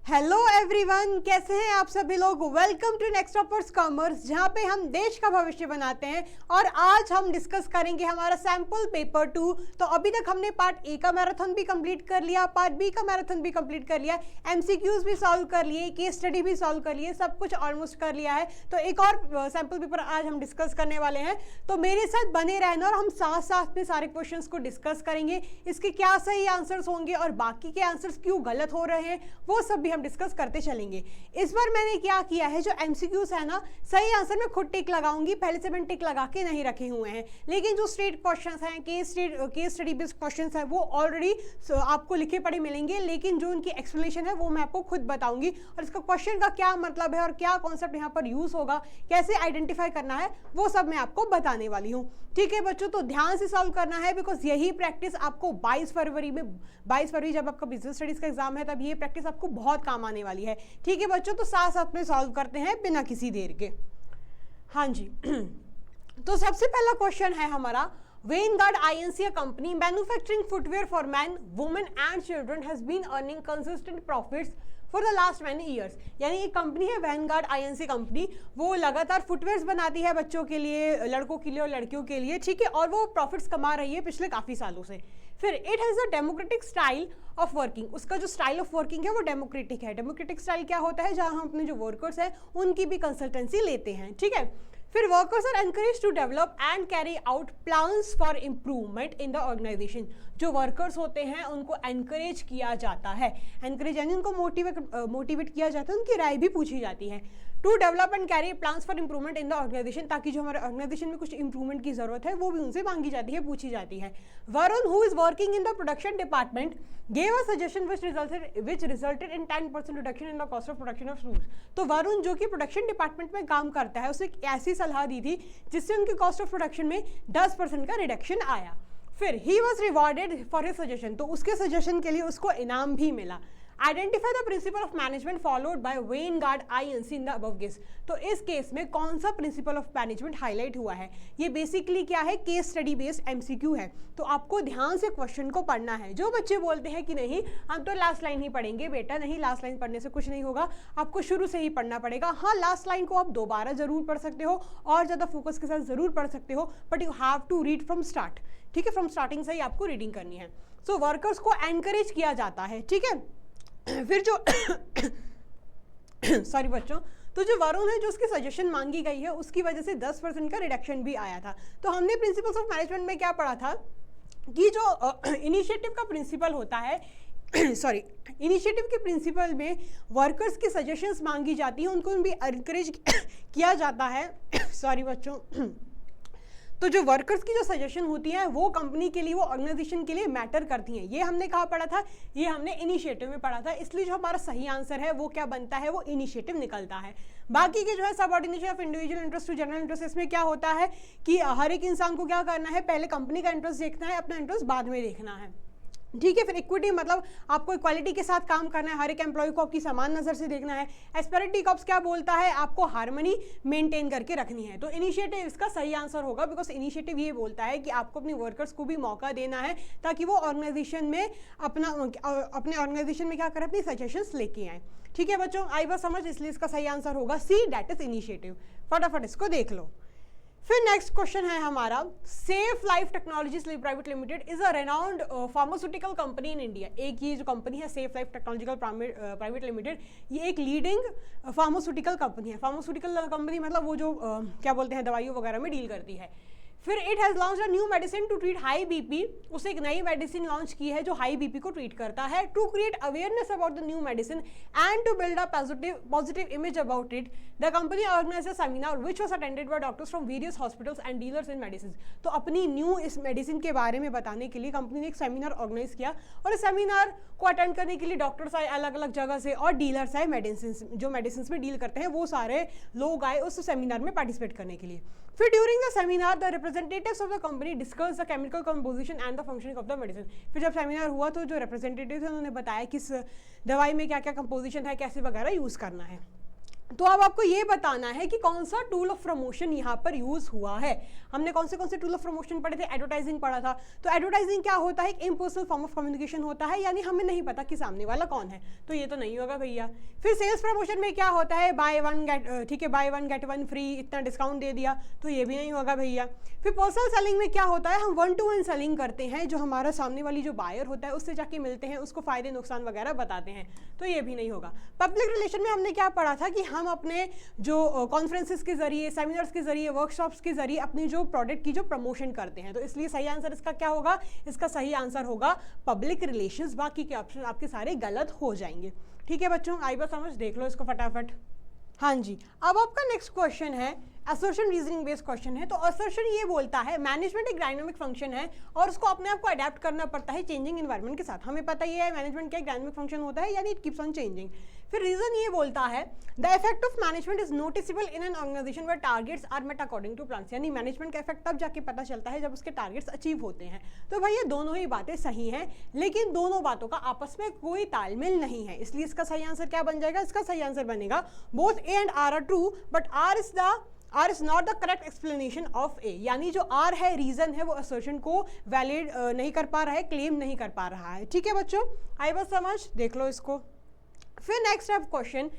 Hello everyone, कैसे हैं आप सभी लोग। Welcome to next toppers commerce, जहां पे हम देश का भविष्य बनाते हैं। और आज हम डिस्कस करेंगे हमारा सैंपल पेपर 2। तो अभी तक हमने पार्ट ए का मैराथन भी कंप्लीट कर लिया, पार्ट बी का मैराथन भी कंप्लीट कर लिया, एमसीक्यूज भी सॉल्व कर लिए, केस स्टडी भी सॉल्व कर लिए, सब कुछ ऑलमोस्ट कर लिया है। तो एक और सैंपल पेपर आज हम डिस्कस करने वाले हैं। तो मेरे साथ बने रहना और हम साथ साथ में सारे क्वेश्चन को डिस्कस करेंगे, इसके क्या सही आंसर्स होंगे और बाकी के आंसर्स क्यों गलत हो रहे हैं वो सब भी हम डिस्कस करते चलेंगे। इस बार मैंने क्या किया है, जो एमसीक्यूज है ना, सही आंसर में खुद टिक लगाऊंगी, पहले से मैंने टिक लगा के नहीं रखे हुए हैं। लेकिन जो स्ट्रेट क्वेश्चंस हैं, केस स्टडी बेस्ड क्वेश्चंस हैं, वो ऑलरेडी आपको लिखे पढ़े मिलेंगे, लेकिन जो उनकी एक्सप्लेनेशन है वो मैं आपको खुद बताऊंगी। और इसका क्वेश्चन का क्या मतलब है और क्या कॉन्सेप्ट यहाँ पर यूज होगा, कैसे आइडेंटिफाई करना है, वो सब मैं आपको बताने वाली हूँ। ठीक है बच्चों, तो ध्यान से सॉल्व करना है, बिकॉज यही प्रैक्टिस आपको 22 फरवरी जब आपका बिजनेस स्टडीज का एग्जाम है, तब ये प्रैक्टिस आपको बहुत काम आने वाली है। ठीक है बच्चों, तो साथ साथ में सॉल्व करते हैं बिना किसी देर के। हाँ जी तो सबसे पहला क्वेश्चन है हमारा, Vanguard INC, a company manufacturing footwear for men, women and children, has been earning consistent profits for the last many years। यानी एक कंपनी है Vanguard INC कंपनी, वो लगातार फुटवेयर्स बनाती है बच्चों के लिए, लड़कों के लिए और लड़कियों के लिए। ठीक है, और वो प्रॉफिट्स कमा रही है पिछले काफ़ी सालों से। फिर it has a democratic style of working, उसका जो स्टाइल ऑफ वर्किंग है वो डेमोक्रेटिक है। डेमोक्रेटिक स्टाइल क्या होता है, जहाँ हम अपने जो वर्कर्स हैं उनकी भी कंसल्टेंसी लेते हैं। ठीक है, फिर workers are encourage to develop and carry out plans for improvement in the organisation. जो वर्कर्स होते हैं उनको एनकरेज किया जाता है, एनकरेज यानी उनको मोटिवेट किया जाता है, उनकी राय भी पूछी जाती है। To develop and carry plans for improvement in the organisation, ताकि जो हमारे ऑर्गेनाइजेशन में कुछ इंप्रूवमेंट की जरूरत है वो भी उनसे मांगी जाती है, पूछी जाती है। Varun, who is working in the production department, gave a suggestion which resulted in 10% reduction in the cost of production of shoes। तो वरुण जो कि प्रोडक्शन डिपार्टमेंट में काम करता है, उसने ऐसी सलाह दी थी जिससे उनकी कॉस्ट ऑफ प्रोडक्शन में 10% का रिडक्शन आया। फिर he was rewarded for his suggestion, तो उसके सजेशन के लिए उसको इनाम भी मिला। Identify the principle of management followed by Vanguard INC in the above case. तो इस केस में कौन सा प्रिंसिपल ऑफ मैनेजमेंट हाईलाइट हुआ है, ये बेसिकली क्या है, केस स्टडी बेस्ड MCQ है। तो आपको ध्यान से क्वेश्चन को पढ़ना है। जो बच्चे बोलते हैं कि नहीं हम तो लास्ट लाइन ही पढ़ेंगे, बेटा नहीं, लास्ट लाइन पढ़ने से कुछ नहीं होगा, आपको शुरू से ही पढ़ना पड़ेगा। हाँ, लास्ट लाइन को आप दोबारा जरूर पढ़ सकते हो और ज़्यादा फोकस के साथ जरूर पढ़ सकते हो, but you have to read from start. ठीक है, फ्रॉम स्टार्टिंग से ही आपको रीडिंग करनी है। सो वर्कर्स को एनकरेज किया जाता है। ठीक है, फिर जो सॉरी बच्चों, तो जो वरुण है, जो उसकी सजेशन मांगी गई है, उसकी वजह से 10% का रिडक्शन भी आया था। तो हमने प्रिंसिपल्स ऑफ मैनेजमेंट में क्या पढ़ा था कि जो इनिशिएटिव का प्रिंसिपल होता है सॉरी, इनिशिएटिव के प्रिंसिपल में वर्कर्स की सजेशंस मांगी जाती हैं, उनको भी एनकरेज किया जाता है सॉरी बच्चों तो जो वर्कर्स की जो सजेशन होती है वो कंपनी के लिए, वो ऑर्गेनाइजेशन के लिए मैटर करती हैं। ये हमने कहाँ पढ़ा था, ये हमने इनिशिएटिव में पढ़ा था। इसलिए जो हमारा सही आंसर है वो क्या बनता है, वो इनिशिएटिव निकलता है। बाकी के जो है subordination of individual interest to general interest, इसमें क्या होता है कि हर एक इंसान को क्या करना है, पहले कंपनी का इंटरेस्ट देखना है, अपना इंटरेस्ट बाद में देखना है। ठीक है, फिर इक्विटी मतलब आपको इक्वालिटी के साथ काम करना है, हर एक एम्प्लॉय को आपकी समान नज़र से देखना है। एस्पेरिटी कॉप्स क्या बोलता है, आपको हार्मनी मेंटेन करके रखनी है। तो इनिशिएटिव इसका सही आंसर होगा, बिकॉज इनिशिएटिव ये बोलता है कि आपको अपने वर्कर्स को भी मौका देना है ताकि वो ऑर्गेनाइजेशन में अपने ऑर्गेनाइजेशन में क्या करें, अपनी सजेशंस लेके आए। ठीक है बच्चों, आई बात समझ, इसलिए इसका सही आंसर होगा सी, दैट इज इनिशिएटिव। फटाफट इसको देख लो। फिर नेक्स्ट क्वेश्चन है हमारा, safe life technologies private limited is a renowned pharmaceutical company in India. एक ये जो कंपनी है safe life technological private limited, ये एक लीडिंग फार्मास्यूटिकल कंपनी है। फार्मास्यूटिकल कंपनी मतलब वो जो क्या बोलते हैं, दवाइयों वगैरह में डील करती है। फिर it has launch a new medicine to treat high BP, उसे एक नई मेडिसिन लॉन्च की है जो हाई बीपी को ट्रीट करता है। To create awareness about the new medicine and to build a positive image about it, the company organise a seminar which was attended by doctors from various hospitals and dealers in medicine. तो अपनी new इस medicine के बारे में बताने के लिए company ने एक सेमिनार ऑर्गेनाइज किया, और इस सेमिनार को अटेंड करने के लिए डॉक्टर्स आए अलग अलग जगह से, और डीलर्स आए, मेडिसिन जो मेडिसिन में डील करते हैं वो सारे लोग आए उस सेमिनार में पार्टिसिपेट करने के लिए। फिर during the seminar the representatives of the company discuss the chemical composition and the functioning of the medicine. फिर जब सेमिनार हुआ तो जो रिप्रेजेंटेटिव थे उन्होंने बताया कि इस दवाई में क्या क्या कंपोजिशन है, कैसे वगैरह यूज़ करना है। तो अब आपको ये बताना है कि कौन सा टूल ऑफ प्रमोशन यहाँ पर यूज हुआ है। हमने कौन से टूल ऑफ प्रमोशन पढ़े थे, एडवर्टाइजिंग पढ़ा था। तो एडवर्टाइजिंग क्या होता है, एक इम्पर्सनल फॉर्म ऑफ कम्युनिकेशन होता है, यानी हमें नहीं पता कि सामने वाला कौन है, तो ये तो नहीं होगा भैया। फिर सेल्स प्रमोशन में क्या होता है, बाय वन गेट, ठीक है, by one get one free, इतना डिस्काउंट दे दिया, तो ये भी नहीं होगा भैया। फिर पर्सनल सेलिंग में क्या होता है, हम 1-to-1 सेलिंग करते हैं, जो हमारा सामने वाली जो बायर होता है उससे जाके मिलते हैं, उसको फायदे नुकसान वगैरह बताते हैं, तो ये भी नहीं होगा। पब्लिक रिलेशन में हमने क्या पढ़ा था कि हम अपने जो कॉन्फ्रेंसेस के जरिए, सेमिनार्स के जरिए, वर्कशॉप्स के जरिए अपनी जो प्रोडक्ट की जो प्रमोशन करते हैं, तो इसलिए सही आंसर इसका क्या होगा, इसका सही आंसर होगा पब्लिक रिलेशंस। बाकी के ऑप्शन आपके सारे गलत हो जाएंगे। ठीक है बच्चों, आई बात समझ, देख लो इसको फटाफट। हाँ जी, अब आपका नेक्स्ट क्वेश्चन है असर्शन रीजनिंग बेस्ड क्वेश्चन है। तो असर्शन ये बोलता है मैनेजमेंट एक डायनामिक फंक्शन है और उसको अपने आप को अडेप्ट करना पड़ता है चेंजिंग एनवायरनमेंट के साथ। हमें पता ही है मैनेजमेंट क्या एक डायनामिक फंक्शन होता है, यानी इट कीप्स ऑन चेंजिंग। फिर रीजन ये बोलता है the effect of management is noticeable in an organisation where targets are met according to plans, यानी मैनेजमेंट का इफेक्ट तब जाके पता चलता है जब उसके टारगेट्स अचीव होते हैं। तो भाई ये दोनों ही बातें सही हैं, लेकिन दोनों बातों का आपस में कोई तालमेल नहीं है, इसलिए इसका सही आंसर क्या बन जाएगा, इसका सही आंसर बनेगा both A and R are true but R is not the correct explanation of A, यानी जो आर है रीजन है वो असर्शन को वैलिड नहीं कर पा रहा है, क्लेम नहीं कर पा रहा है। ठीक है बच्चों, आई बस समझ, देख लो इसको। फिर नेक्स्ट है question,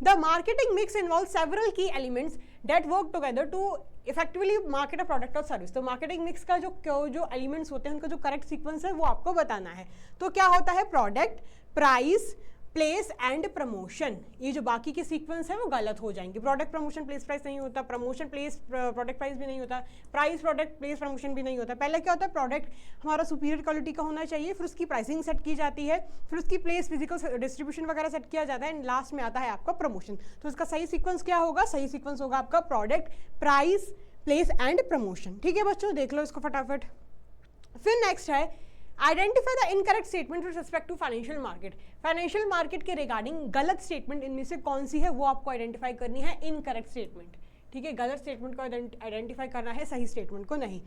the marketing mix involve several key elements that work together to effectively market a product और सर्विस। तो मार्केटिंग मिक्स का जो एलिमेंट्स होते हैं उनका जो करेक्ट सीक्वेंस है वो आपको बताना है। तो क्या होता है, product, price, place and promotion. ये जो बाकी के सीक्वेंस है वो गलत हो जाएंगे। प्रोडक्ट प्रमोशन प्लेस प्राइस नहीं होता, प्रमोशन प्लेस प्रोडक्ट प्राइस भी नहीं होता, प्राइस प्रोडक्ट प्लेस प्रमोशन भी नहीं होता। पहले क्या होता है, प्रोडक्ट हमारा सुपीरियर क्वालिटी का होना चाहिए, फिर उसकी प्राइसिंग सेट की जाती है, फिर उसकी प्लेस फिजिकल डिस्ट्रीब्यूशन वगैरह सेट किया जाता है, एंड लास्ट में आता है आपका प्रमोशन। तो इसका सही सीक्वेंस क्या होगा, सही सीक्वेंस होगा आपका product, price, place and promotion. ठीक है बच्चों, देख लो इसको फटाफट। फिर नेक्स्ट है identify the incorrect statement with respect to financial market. Financial market के रिगार्डिंग गलत स्टेटमेंट इनमें से कौन सी है वो आपको आइडेंटिफाई करनी है, इनकरेक्ट स्टेटमेंट। ठीक है, गलत स्टेटमेंट को आइडेंटिफाई करना है, सही स्टेटमेंट को नहीं।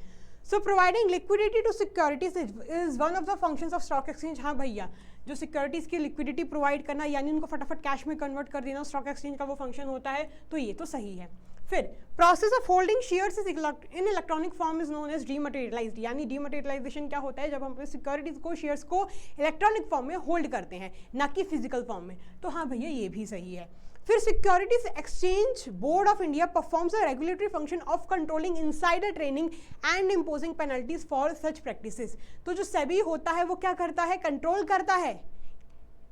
So providing liquidity to securities is one of the functions of stock exchange. हाँ भैया, जो सिक्योरिटीज की लिक्विडिटी प्रोवाइड करना, यानी उनको फटाफट कैश में कन्वर्ट कर देना, स्टॉक एक्सचेंज का वो फंक्शन होता है, तो ये तो सही है। फिर process of holding shares in electronic form is known as dematerialised, यानी डीमटेरियलाइजेशन क्या होता है, जब हम अपने सिक्योरिटीज को, शेयर्स को इलेक्ट्रॉनिक फॉर्म में होल्ड करते हैं, ना कि फिजिकल फॉर्म में। तो हाँ भैया, ये भी सही है। फिर securities exchange board of India performs a regulatory function of controlling insider trading and imposing penalties for such practices. तो जो सेबी होता है वो क्या करता है, कंट्रोल करता है,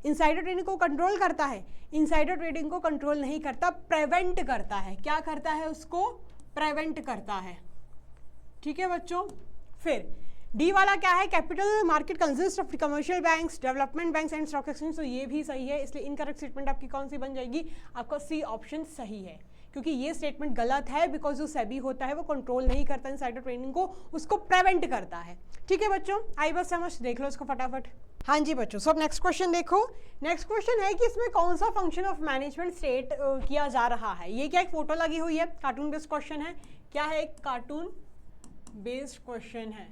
इनसाइडर ट्रेडिंग को कंट्रोल करता है। इनसाइडर ट्रेडिंग को कंट्रोल नहीं करता, प्रिवेंट करता है। क्या करता है, उसको प्रिवेंट करता है। ठीक है बच्चों। फिर डी वाला क्या है, capital market consist of commercial banks, development banks and stock exchange. तो ये भी सही है, इसलिए इनकरेक्ट स्टेटमेंट आपकी कौन सी बन जाएगी, आपका सी ऑप्शन सही है, क्योंकि ये स्टेटमेंट गलत है, बिकॉज जो सेबी होता है वो कंट्रोल नहीं करता इनसाइडर ट्रेडिंग को, उसको प्रिवेंट करता है। ठीक है बच्चों, आई बस समझ, देख लो इसको फटाफट। हाँ जी बच्चों, सब नेक्स्ट क्वेश्चन देखो। नेक्स्ट क्वेश्चन है कि इसमें कौन सा फंक्शन ऑफ मैनेजमेंट स्टेट किया जा रहा है। ये क्या एक फोटो लगी हुई है, कार्टून बेस्ड क्वेश्चन है। क्या है, एक कार्टून बेस्ड क्वेश्चन है।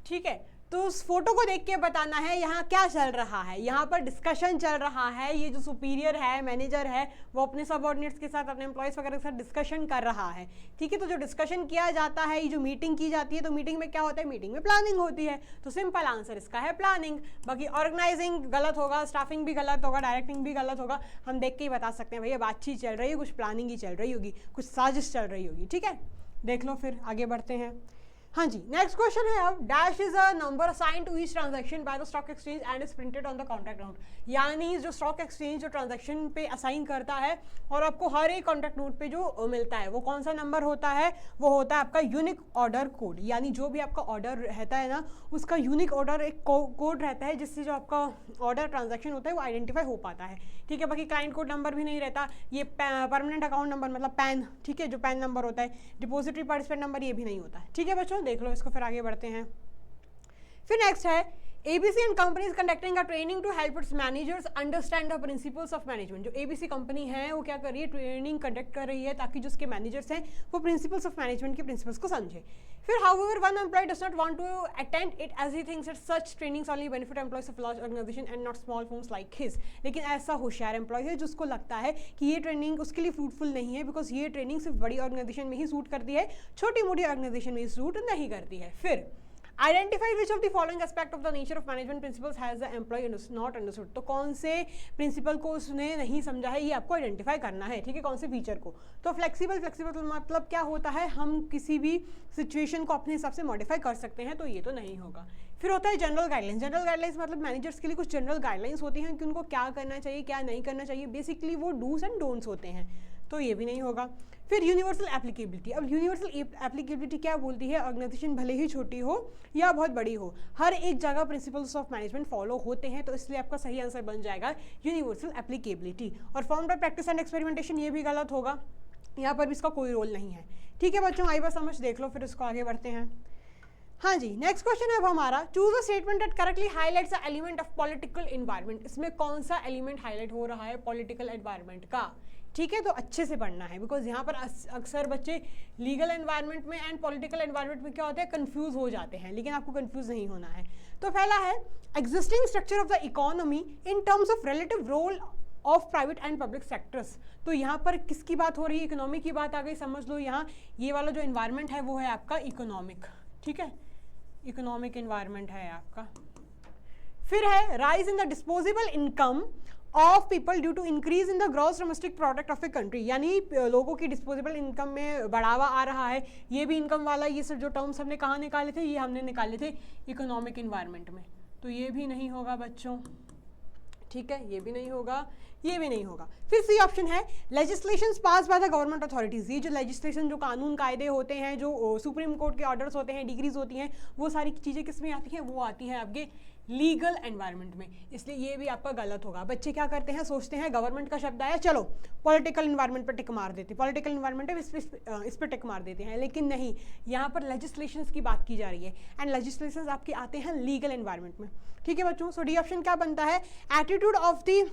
ठीक है, तो उस फोटो को देख के बताना है यहाँ क्या चल रहा है। यहाँ पर डिस्कशन चल रहा है, ये जो सुपीरियर है, मैनेजर है, वो अपने सबऑर्डिनेट्स के साथ, अपने एम्प्लॉयज़ वगैरह के साथ डिस्कशन कर रहा है। ठीक है, तो जो डिस्कशन किया जाता है, ये जो मीटिंग की जाती है, तो मीटिंग में क्या होता है, मीटिंग में प्लानिंग होती है। तो सिंपल आंसर इसका है प्लानिंग। बाकी ऑर्गेनाइजिंग गलत होगा, स्टाफिंग भी गलत होगा, डायरेक्टिंग भी गलत होगा। हम देख के ही बता सकते हैं भैया बातचीत चल रही है, कुछ प्लानिंग ही चल रही होगी, कुछ साजिश चल रही होगी। ठीक है, देख लो, फिर आगे बढ़ते हैं। हाँ जी, नेक्स्ट क्वेश्चन है अब, dash is a number assign to each transaction by the stock exchange and is printed on the contract note. यानी जो स्टॉक एक्सचेंज जो ट्रांजैक्शन पे असाइन करता है और आपको हर एक कॉन्ट्रैक्ट नोट पे जो मिलता है वो कौन सा नंबर होता है, वो होता है आपका यूनिक ऑर्डर कोड। यानी जो भी आपका ऑर्डर रहता है ना, उसका यूनिक ऑर्डर एक कोड रहता है, जिससे जो आपका ऑर्डर ट्रांजैक्शन होता है वो आइडेंटिफाई हो पाता है। ठीक है, बाकी क्लाइंट कोड नंबर भी नहीं रहता, ये परमानेंट अकाउंट नंबर मतलब पैन, ठीक है, जो पैन नंबर होता है, डिपॉजिटरी पार्टिसिपेंट नंबर, ये भी नहीं होता है। ठीक है बच्चों, देख लो इसको, फिर आगे बढ़ते हैं। फिर नेक्स्ट है ABC and companies conducting a training to help its managers understand the principles of management। जो ABC कंपनी है वो क्या कर रही है, ट्रेनिंग कंडक्ट कर रही है ताकि जो उसके मैनेजर्स हैं वो प्रिंसिपल्स ऑफ मैनेजमेंट के प्रिंसिपल्स को समझे। फिर however one employee does not want to attend it as he thinks that such trainings only benefit employees of large organization and not small firms like his। लेकिन ऐसा होशियार employ है जिसको लगता है कि ये ट्रेनिंग उसके लिए फ्रूटफुल नहीं है, बिकॉज ये ट्रेनिंग सिर्फ बड़ी ऑर्गेनाइजेशन में ही सूट करती है, छोटी मोटी ऑर्गेनाइजेशन में सूट नहीं करती है। फिर identify which of the following aspect of the nature of management principles has the employee not understood. तो कौन से प्रिंसिपल को उसने नहीं समझा है, ये आपको आइडेंटिफाई करना है, ठीक है, कौन से फीचर को। तो फ्लेक्सिबल मतलब क्या होता है, हम किसी भी सिचुएशन को अपने हिसाब से मॉडिफाई कर सकते हैं, तो ये तो नहीं होगा। फिर होता है जनरल गाइडलाइंस। जनरल गाइडलाइंस मतलब मैनेजर्स के लिए कुछ जनरल गाइडलाइंस होती हैं कि उनको क्या करना चाहिए क्या नहीं करना चाहिए, बेसिकली वो डूज एंड डोंट्स होते हैं, तो ये भी नहीं होगा। फिर यूनिवर्सल एप्लीकेबिलिटी। अब यूनिवर्सल एप्लीकेबिलिटी क्या बोलती है, ऑर्गेनाइजेशन भले ही छोटी हो या बहुत बड़ी हो, हर एक जगह प्रिंसिपल्स ऑफ मैनेजमेंट फॉलो होते हैं, तो इसलिए आपका सही आंसर बन जाएगा यूनिवर्सल एप्लीकेबिलिटी। और form by practice and experimentation ये भी गलत होगा, यहाँ पर भी इसका कोई रोल नहीं है। ठीक है बच्चों, आई बात समझ देख लो, फिर इसको आगे बढ़ते हैं। हाँ जी, नेक्स्ट क्वेश्चन है अब हमारा, choose a statement that correctly highlights the element of political environment. इसमें कौन सा एलिमेंट हाईलाइट हो रहा है, पॉलिटिकल एनवायरनमेंट का। ठीक है, तो अच्छे से पढ़ना है, बिकॉज यहाँ पर अक्सर बच्चे लीगल एनवायरनमेंट में एंड पॉलिटिकल एनवायरनमेंट में क्या होता है, कंफ्यूज हो जाते हैं, लेकिन आपको कंफ्यूज नहीं होना है। तो पहला है existing structure of the economy in terms of relative role of private and public sectors. तो यहाँ पर किसकी बात हो रही है, इकोनॉमी की बात आ गई, समझ लो यहाँ ये वाला जो एनवायरनमेंट है वो है आपका इकोनॉमिक, ठीक है, इकोनॉमिक एनवायरनमेंट है आपका। फिर है rise in the disposable income of people due to increase in the gross domestic product of a country, यानी लोगों की डिस्पोजेबल इनकम में बढ़ावा आ रहा है। ये भी इनकम वाला, ये सब जो टर्म्स हमने कहाँ निकाले थे, ये हमने निकाले थे इकोनॉमिक एनवायरनमेंट में, तो ये भी नहीं होगा बच्चों, ठीक है, ये भी नहीं होगा, ये भी नहीं होगा। फिर सी ऑप्शन है legislations pass by the government authorities. ये जो लेजिस्लेशन, जो कानून कायदे होते हैं, जो सुप्रीम कोर्ट के ऑर्डर्स होते हैं, डिग्रीज होती हैं, वो सारी चीज़ें किस में आती हैं, वो आती हैं आपके लीगल एनवायरनमेंट में, इसलिए ये भी आपका गलत होगा। बच्चे क्या करते हैं, सोचते हैं गवर्नमेंट का शब्द आया, चलो पॉलिटिकल एनवायरनमेंट पर टिक मार देते, पॉलिटिकल एनवायरनमेंट है इस पर टिक मार देते हैं, लेकिन नहीं, यहाँ पर लेजिस्लेशंस की बात की जा रही है, एंड लेजिस्लेशंस आपके आते हैं लीगल एनवायरनमेंट में। ठीक है बच्चों, सो डी ऑप्शन क्या बनता है, attitude of the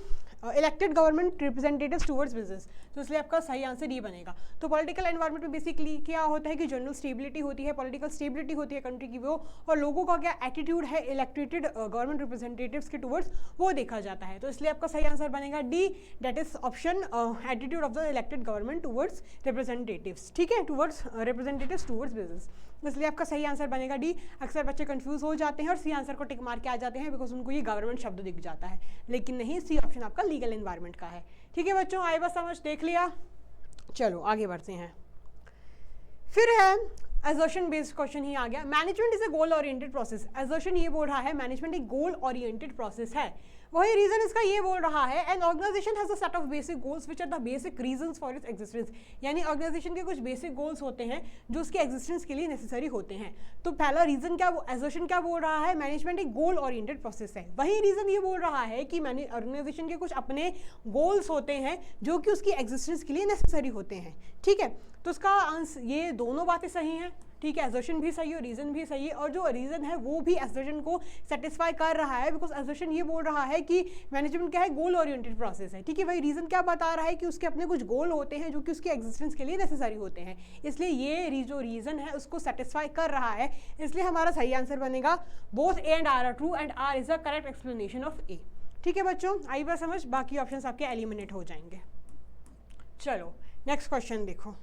elected government representatives towards business, तो इसलिए आपका सही आंसर ये बनेगा। तो पॉलिटिकल एनवायरनमेंट में बेसिकली क्या होता है कि जनरल स्टेबिलिटी होती है, पॉलिटिकल स्टेबिलिटी होती है कंट्री की वो, और लोगों का क्या एटीट्यूड है इलेक्टेड गवर्नमेंट रिप्रेजेंटेटिव्स के टुवर्ड्स, वो देखा जाता है, तो इसलिए आपका सही आंसर बनेगा D, that is option attitude of the elected government towards representatives, ठीक है, टुवर्ड्स रिप्रेजेंटेटिव्स टुवर्ड्स बिजनेस, इसलिए आपका सही आंसर बनेगा डी। अक्सर बच्चे कंफ्यूज हो जाते हैं और सी आंसर को टिक मार के आ जाते हैं, बिकॉज उनको ये गवर्नमेंट शब्द दिख जाता है, लेकिन नहीं, सी ऑप्शन आपका लीगल एनवायरनमेंट का है। ठीक है बच्चों, आई बस समझ देख लिया, चलो आगे बढ़ते हैं। फिर है असर्शन बेस्ड क्वेश्चन ही आ गया, management is a goal oriented process. Assertion ये बोल रहा है मैनेजमेंट एक गोल ओरिएंटेड प्रोसेस है, वही रीजन इसका ये बोल रहा है an organisation has a set of basic goals which are the basic reasons for its existence, यानी ऑर्गेनाइजेशन के कुछ बेसिक गोल्स होते हैं जो उसके एग्जिस्टेंस के लिए नेसेसरी होते हैं। तो पहला रीजन क्या, असर्शन क्या बोल रहा है, मैनेजमेंट एक गोल ओरिएंटेड प्रोसेस है। वही रीजन ये बोल रहा है कि ऑर्गेनाइजेशन के कुछ अपने गोल्स होते हैं जो कि उसकी एग्जिस्टेंस के लिए नेसेसरी होते हैं। ठीक है, तो इसका आंसर, ये दोनों बातें सही हैं, ठीक है, असर्शन भी सही है, रीजन भी सही है, और जो रीजन है वो भी असर्शन को सेटिस्फाई कर रहा है, बिकॉज असर्शन ये बोल रहा है कि मैनेजमेंट क्या है, गोल ओरिएंटेड प्रोसेस है। ठीक है, वही रीजन क्या बता रहा है कि उसके अपने कुछ गोल होते हैं जो कि उसके एग्जिस्टेंस के लिए नेसेसरी होते हैं, इसलिए ये जो रीजन है उसको सेटिस्फाई कर रहा है, इसलिए हमारा सही आंसर बनेगा both A and R are true and R is the correct explanation of A. ठीक है बच्चों, आई बात समझ, बाकी ऑप्शंस आपके एलिमिनेट हो जाएंगे। चलो नेक्स्ट क्वेश्चन देखो,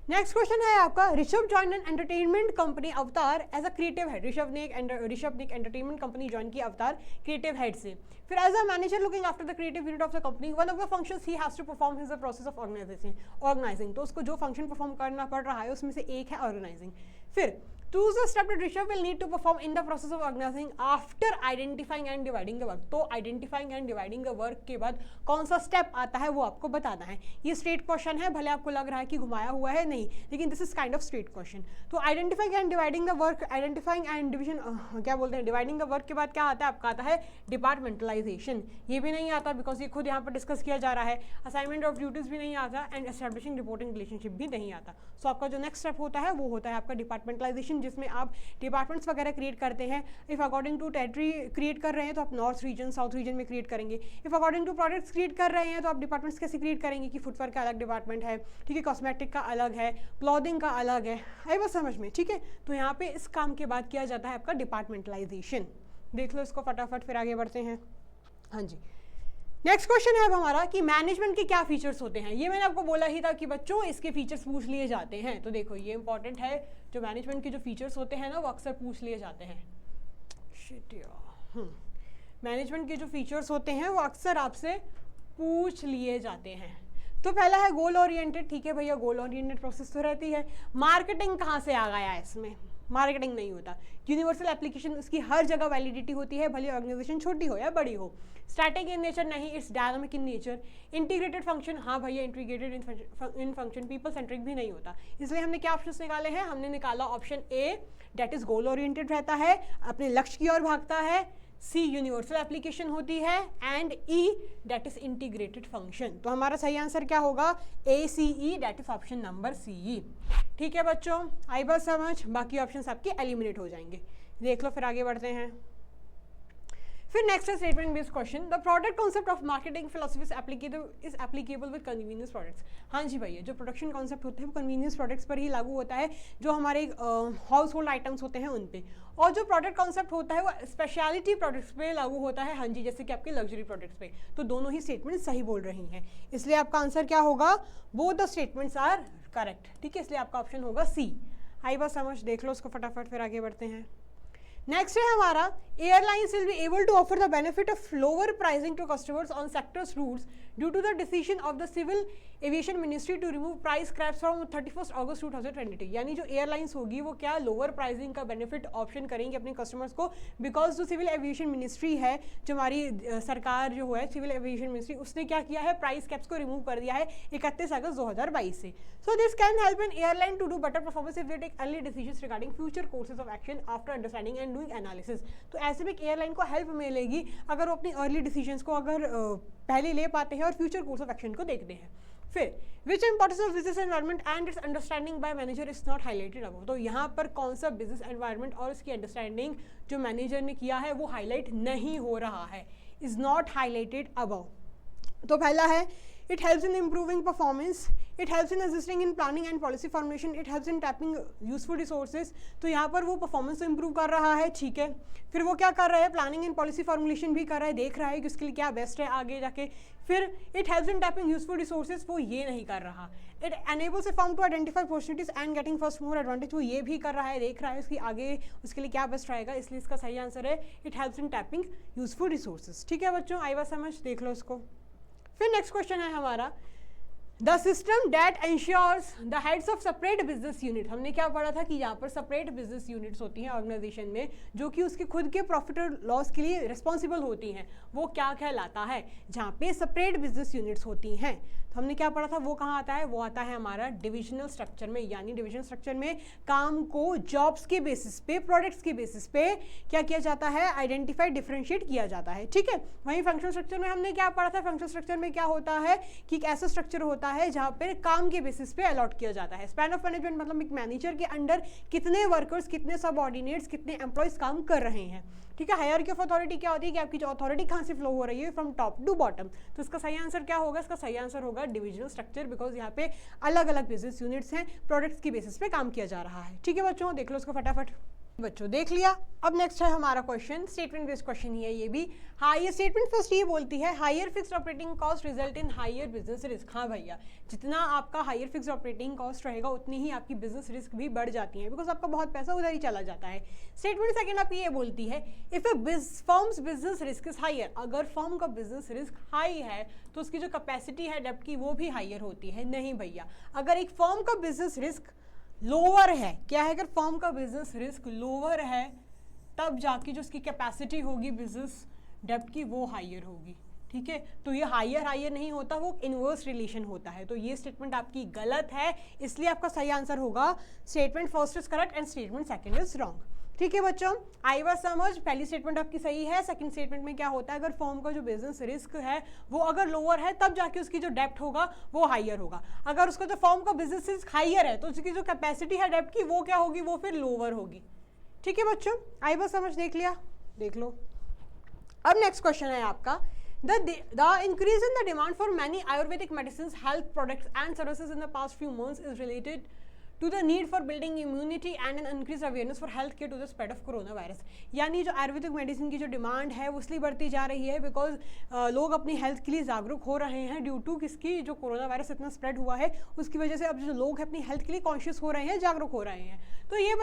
नेक्स्ट क्वेश्चन है आपका, Rishabh join an entertainment company Avatar as a creative head. Rishabh ने एक एंटरटेनमेंट कंपनी ज्वाइन की अवतार क्रिएटिव हेड से। फिर as a manager looking after the creative unit of the company, one of the functions he has to perform is the process of organising, तो उसको जो function perform करना पड़ रहा है उसमें से एक है ऑर्गेनाइजिंग। फिर choose the step that Rishabh will need to perform in the process of organizing after identifying and dividing the work। तो identifying and dividing the work के बाद कौन सा स्टेप आता है वो आपको बताना है। ये स्ट्रेट क्वेश्चन है, भले आपको लग रहा है कि घुमाया हुआ है, नहीं, लेकिन this is kind of straight question. तो identifying and dividing the work, identifying and division, क्या बोलते हैं, डिवाइडिंग द वर्क के बाद क्या आता है आपका, आता है डिपार्टमेंटलाइजेशन, ये भी नहीं आता बिकॉज ये खुद यहाँ पर डिस्कस किया जा रहा है। असाइनमेंट ऑफ ड्यूटीज भी नहीं आता, एंड एस्टैब्लिशिंग रिपोर्टिंग रिलेशनशिप भी नहीं आता। सो आपका जो नेक्स्ट स्टेप होता है वो होता है आपका डिपार्टमेंटलाइजेशन, ऑर्गेनाइजेशन जिसमें आप डिपार्टमेंट्स वगैरह क्रिएट करते हैं। If according to territory create कर रहे हैं तो आप नॉर्थ रीजन, साउथ रीजन में क्रिएट करेंगे। If according to products create कर रहे हैं तो आप डिपार्टमेंट्स कैसे क्रिएट करेंगे कि फुटवेयर का अलग डिपार्टमेंट है, ठीक है, कॉस्मेटिक का अलग है, क्लॉथिंग का अलग है। आई बस समझ में, ठीक है। तो यहाँ पे इस काम के बाद किया जाता है आपका डिपार्टमेंटलाइजेशन। देख लो इसको फटाफट, फिर आगे बढ़ते हैं। हाँ जी, नेक्स्ट क्वेश्चन है अब हमारा कि मैनेजमेंट के क्या फीचर्स होते हैं। ये मैंने आपको बोला ही था कि बच्चों इसके फीचर्स पूछ लिए जाते हैं। तो देखो ये इंपॉर्टेंट है, जो मैनेजमेंट के जो फीचर्स होते हैं ना वो अक्सर पूछ लिए जाते हैं। मैनेजमेंट के जो फीचर्स होते हैं वो अक्सर आपसे पूछ लिए जाते हैं। तो पहला है गोल ओरिएंटेड, ठीक है भैया, गोल ओरिएंटेड प्रोसेस तो रहती है। मार्केटिंग कहाँ से आ गया इसमें? मार्केटिंग नहीं होता। यूनिवर्सल एप्लीकेशन, उसकी हर जगह वैलिडिटी होती है, भले ऑर्गेनाइजेशन छोटी हो या बड़ी हो। स्टैटिक इन नेचर नहीं, it's dynamic in nature. Integrated function, हाँ भैया integrated in function. People centric भी नहीं होता। इसलिए हमने क्या ऑप्शंस निकाले हैं? हमने निकाला option A, that is goal oriented रहता है, अपने लक्ष्य की ओर भागता है। सी यूनिवर्सल एप्लीकेशन होती है, and E that is integrated function. तो हमारा सही आंसर क्या होगा? A C E, that is option number C. ठीक है बच्चों, आई बात समझ? बाकी ऑप्शंस आपके एलिमिनेट हो जाएंगे। देख लो, फिर आगे बढ़ते हैं। फिर नेक्स्ट है statement based question. The product concept of marketing philosophy is applicable with convenience products. हाँ जी भैया, जो प्रोडक्शन कॉन्सेप्ट होते हैं वो कन्वीनियंस प्रोडक्ट्स पर ही लागू होता है, जो हमारे हाउस होल्ड आइटम्स होते हैं उन पे। और जो प्रोडक्ट कॉन्सेप्ट होता है वो स्पेशलिटी प्रोडक्ट्स पे लागू होता है। हाँ जी, जैसे कि आपके लग्जरी प्रोडक्ट्स पे। तो दोनों ही स्टेटमेंट सही बोल रही हैं, इसलिए आपका आंसर क्या होगा? Both the statements are correct, ठीक है, इसलिए आपका ऑप्शन होगा सी। आई बात समझ? देख लो उसको फटाफट, फिर आगे बढ़ते हैं। नेक्स्ट है हमारा, airlines will be able to offer the benefit of lower pricing to customers on sectors routes due to the decision of the civil aviation ministry to remove price caps from 31 अगस्त 2022। यानी जो airlines होगी वो क्या lower pricing का benefit option करेंगे अपने customers को, because जो सिविल एविएशन मिनिस्ट्री है, जो हमारी सरकार जो है सिविल एविएशन मिनिस्ट्री, उसने क्या किया है? प्राइस कैप्स को रिमूव कर दिया है 31 अगस्त 2022 से। So this can help an airline to do better performance if they take early decisions regarding future courses of action after understanding and doing analysis. तो ऐसे में एक एयरलाइन को हेल्प मिलेगी अगर वो अपनी अर्ली डिसीजंस को अगर पहले ले पाते हैं और फ्यूचर कोर्स ऑफ एक्शन को देखते हैं। फिर which importance of business environment and its understanding by manager is not highlighted above. तो यहाँ पर कौन सा बिजनेस एनवायरनमेंट और उसकी अंडरस्टैंडिंग जो मैनेजर ने किया है वो हाईलाइट नहीं हो रहा है, इज नॉट हाईलाइटेड अबव। तो पहला है, it helps in improving performance, it helps in assisting in planning and policy formulation, it helps in tapping useful resources। तो यहाँ पर वो परफॉर्मेंस तो इम्प्रूव कर रहा है, ठीक है। फिर वो क्या कर रहा है? प्लानिंग एंड पॉलिसी फॉर्मुलेशन भी कर रहा है, देख रहा है कि उसके लिए क्या बेस्ट है आगे जाके। फिर it helps in tapping useful resources, वो ये नहीं कर रहा। It enables a firm to identify opportunities and getting first mover advantage, वो ये भी कर रहा है, देख रहा है उसकी आगे उसके लिए क्या बेस्ट रहेगा, इसलिए इसका सही आंसर है it helps in tapping useful resources. ठीक है बच्चों, आई बात समझ? देख लो इसको। फिर नेक्स्ट क्वेश्चन है हमारा, the system that ensures the heads of separate business unit. हमने क्या पढ़ा था कि यहाँ पर सेपरेट बिजनेस यूनिट्स होती हैं ऑर्गेनाइजेशन में, जो कि उसके खुद के प्रॉफिट और लॉस के लिए रिस्पॉन्सिबल होती हैं। वो क्या कहलाता है? जहाँ पे सेपरेट बिजनेस यूनिट्स होती हैं। तो हमने क्या पढ़ा था, वो कहाँ आता है? वो आता है हमारा डिविजनल स्ट्रक्चर में। यानी डिविजनल स्ट्रक्चर में काम को जॉब्स के बेसिस पे, प्रोडक्ट्स के बेसिस पे क्या किया जाता है? आइडेंटिफाई, डिफरेंशिएट किया जाता है, ठीक है। वहीं फंक्शनल स्ट्रक्चर में हमने क्या पढ़ा था? फंक्शनल स्ट्रक्चर में क्या होता है कि एक ऐसा स्ट्रक्चर होता है जहाँ पे काम के बेसिस पे अलॉट किया जाता है। स्पैन ऑफ मैनेजमेंट मतलब एक मैनेजर के अंडर कितने वर्कर्स, कितने सबऑर्डिनेट्स, कितने एम्प्लॉयज काम कर रहे हैं, ठीक है। हायरार्की ऑफ अथॉरिटी क्या होती है कि आपकी जो अथॉरिटी कहाँ से फ्लो हो रही है, फ्रॉम टॉप टू बॉटम। तो इसका सही आंसर क्या होगा? इसका सही आंसर होगा डिविजनल स्ट्रक्चर, बिकॉज यहाँ पे अलग अलग बिजनेस यूनिट्स हैं, प्रोडक्ट्स की बेसिस पे काम किया जा रहा है। ठीक है बच्चों, देख लो इसको फटाफट। बच्चों देख लिया। अब नेक्स्ट है हमारा क्वेश्चन, स्टेटमेंट बेस्ड क्वेश्चन ही है ये भी। हायर स्टेटमेंट फर्स्ट ये बोलती है higher fixed operating cost result in higher business risk. हाँ भैया, जितना आपका हायर फिक्स्ड ऑपरेटिंग कॉस्ट रहेगा उतनी ही आपकी बिजनेस रिस्क भी बढ़ जाती है, बिकॉज आपका बहुत पैसा उधर ही चला जाता है। स्टेटमेंट सेकंड आप ये बोलती है if a firm's business risk is higher. अगर फर्म का बिजनेस रिस्क हाई है तो उसकी जो कैपेसिटी है डेब्ट की वो भी हायर होती है। नहीं भैया, अगर एक फर्म का बिजनेस रिस्क लोअर है, क्या है? अगर फर्म का बिजनेस रिस्क लोअर है तब जाके जो उसकी कैपेसिटी होगी बिजनेस डेब्ट की वो हायर होगी, ठीक है। तो ये हायर नहीं होता, वो इनवर्स रिलेशन होता है। तो ये स्टेटमेंट आपकी गलत है, इसलिए आपका सही आंसर होगा statement first is correct and statement second is wrong. ठीक है बच्चों, आई बात समझ। पहली स्टेटमेंट आपकी सही है। सेकंड स्टेटमेंट में क्या होता है, अगर फर्म का जो बिजनेस रिस्क है वो अगर लोअर है तब जाके उसकी जो डेप्ट होगा वो हायर होगा। अगर उसका जो फर्म का बिजनेस रिस्क हायर है तो उसकी जो कैपेसिटी है डेप्ट की वो क्या होगी, वो फिर लोअर होगी। ठीक है बच्चों, आई बात समझ, देख लिया, देख लो। अब नेक्स्ट क्वेश्चन है आपका, The increase in the demand for many Ayurvedic medicines, health products and services in the past few months is related to the need for building immunity and an increased awareness for health care to the spread of coronavirus। यानी जो Ayurvedic medicine की जो demand है वो इसलिए बढ़ती जा रही है बिकॉज लोग अपनी हेल्थ के लिए जागरूक हो रहे हैं ड्यू टू किसकी, जो कोरोना वायरस इतना स्प्रेड हुआ है उसकी वजह से अब जो लोग हैं अपनी हेल्थ के लिए कॉन्शियस हो रहे हैं, जागरूक हो रहे हैं। तो ये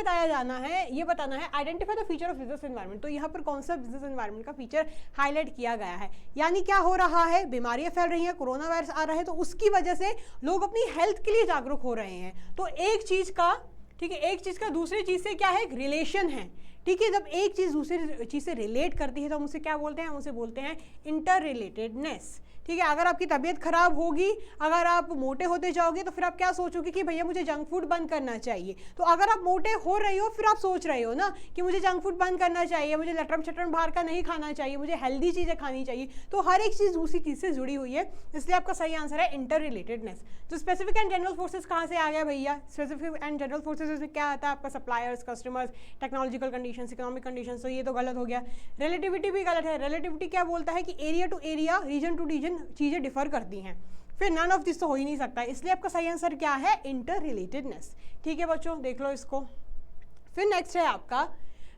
बताना है identify the feature of business environment. तो यहाँ पर कौन सा बिजनेस एनवायरनमेंट का फीचर हाईलाइट किया गया है, यानी क्या हो रहा है, बीमारियां फैल रही हैं, कोरोना वायरस आ रहा है, तो उसकी वजह से लोग अपनी हेल्थ के लिए जागरूक हो रहे हैं। तो एक चीज का, ठीक है, एक चीज का दूसरी चीज से क्या है, रिलेशन है। ठीक है, जब एक चीज दूसरी चीज से रिलेट करती है तो हम उसे क्या बोलते हैं, उसे बोलते हैं इंटर रिलेटेडनेस। ठीक है, अगर आपकी तबीयत खराब होगी, अगर आप मोटे होते जाओगे तो फिर आप क्या सोचोगे कि भैया मुझे जंक फूड बंद करना चाहिए। तो अगर आप मोटे हो रहे हो फिर आप सोच रहे हो ना कि मुझे जंक फूड बंद करना चाहिए, मुझे लटरम चटरम बाहर का नहीं खाना चाहिए, मुझे हेल्दी चीज़ें खानी चाहिए। तो हर एक चीज़ दूसरी चीज़ से जुड़ी हुई है, इसलिए आपका सही आंसर है इंटर रिलेटेडनेस। तो स्पेसिफिक एंड जनरल फोर्सेज कहाँ से आ गया भैया, स्पेसिफिक एंड जनरल फोर्सेज में क्या आता है आपका, suppliers, customers, technological conditions, economic conditions. तो ये तो गलत हो गया। रिलेटिविटी भी गलत है। रिलेटिविटी क्या बोलता है कि area to area, region to region चीज़ें डिफर करती हैं। फिर नन ऑफ दिस तो हो ही नहीं सकता, इसलिए आपका सही आंसर क्या है, इंटर रिलेटेडनेस। ठीक है बच्चों, देख लो इसको। फिर नेक्स्ट है आपका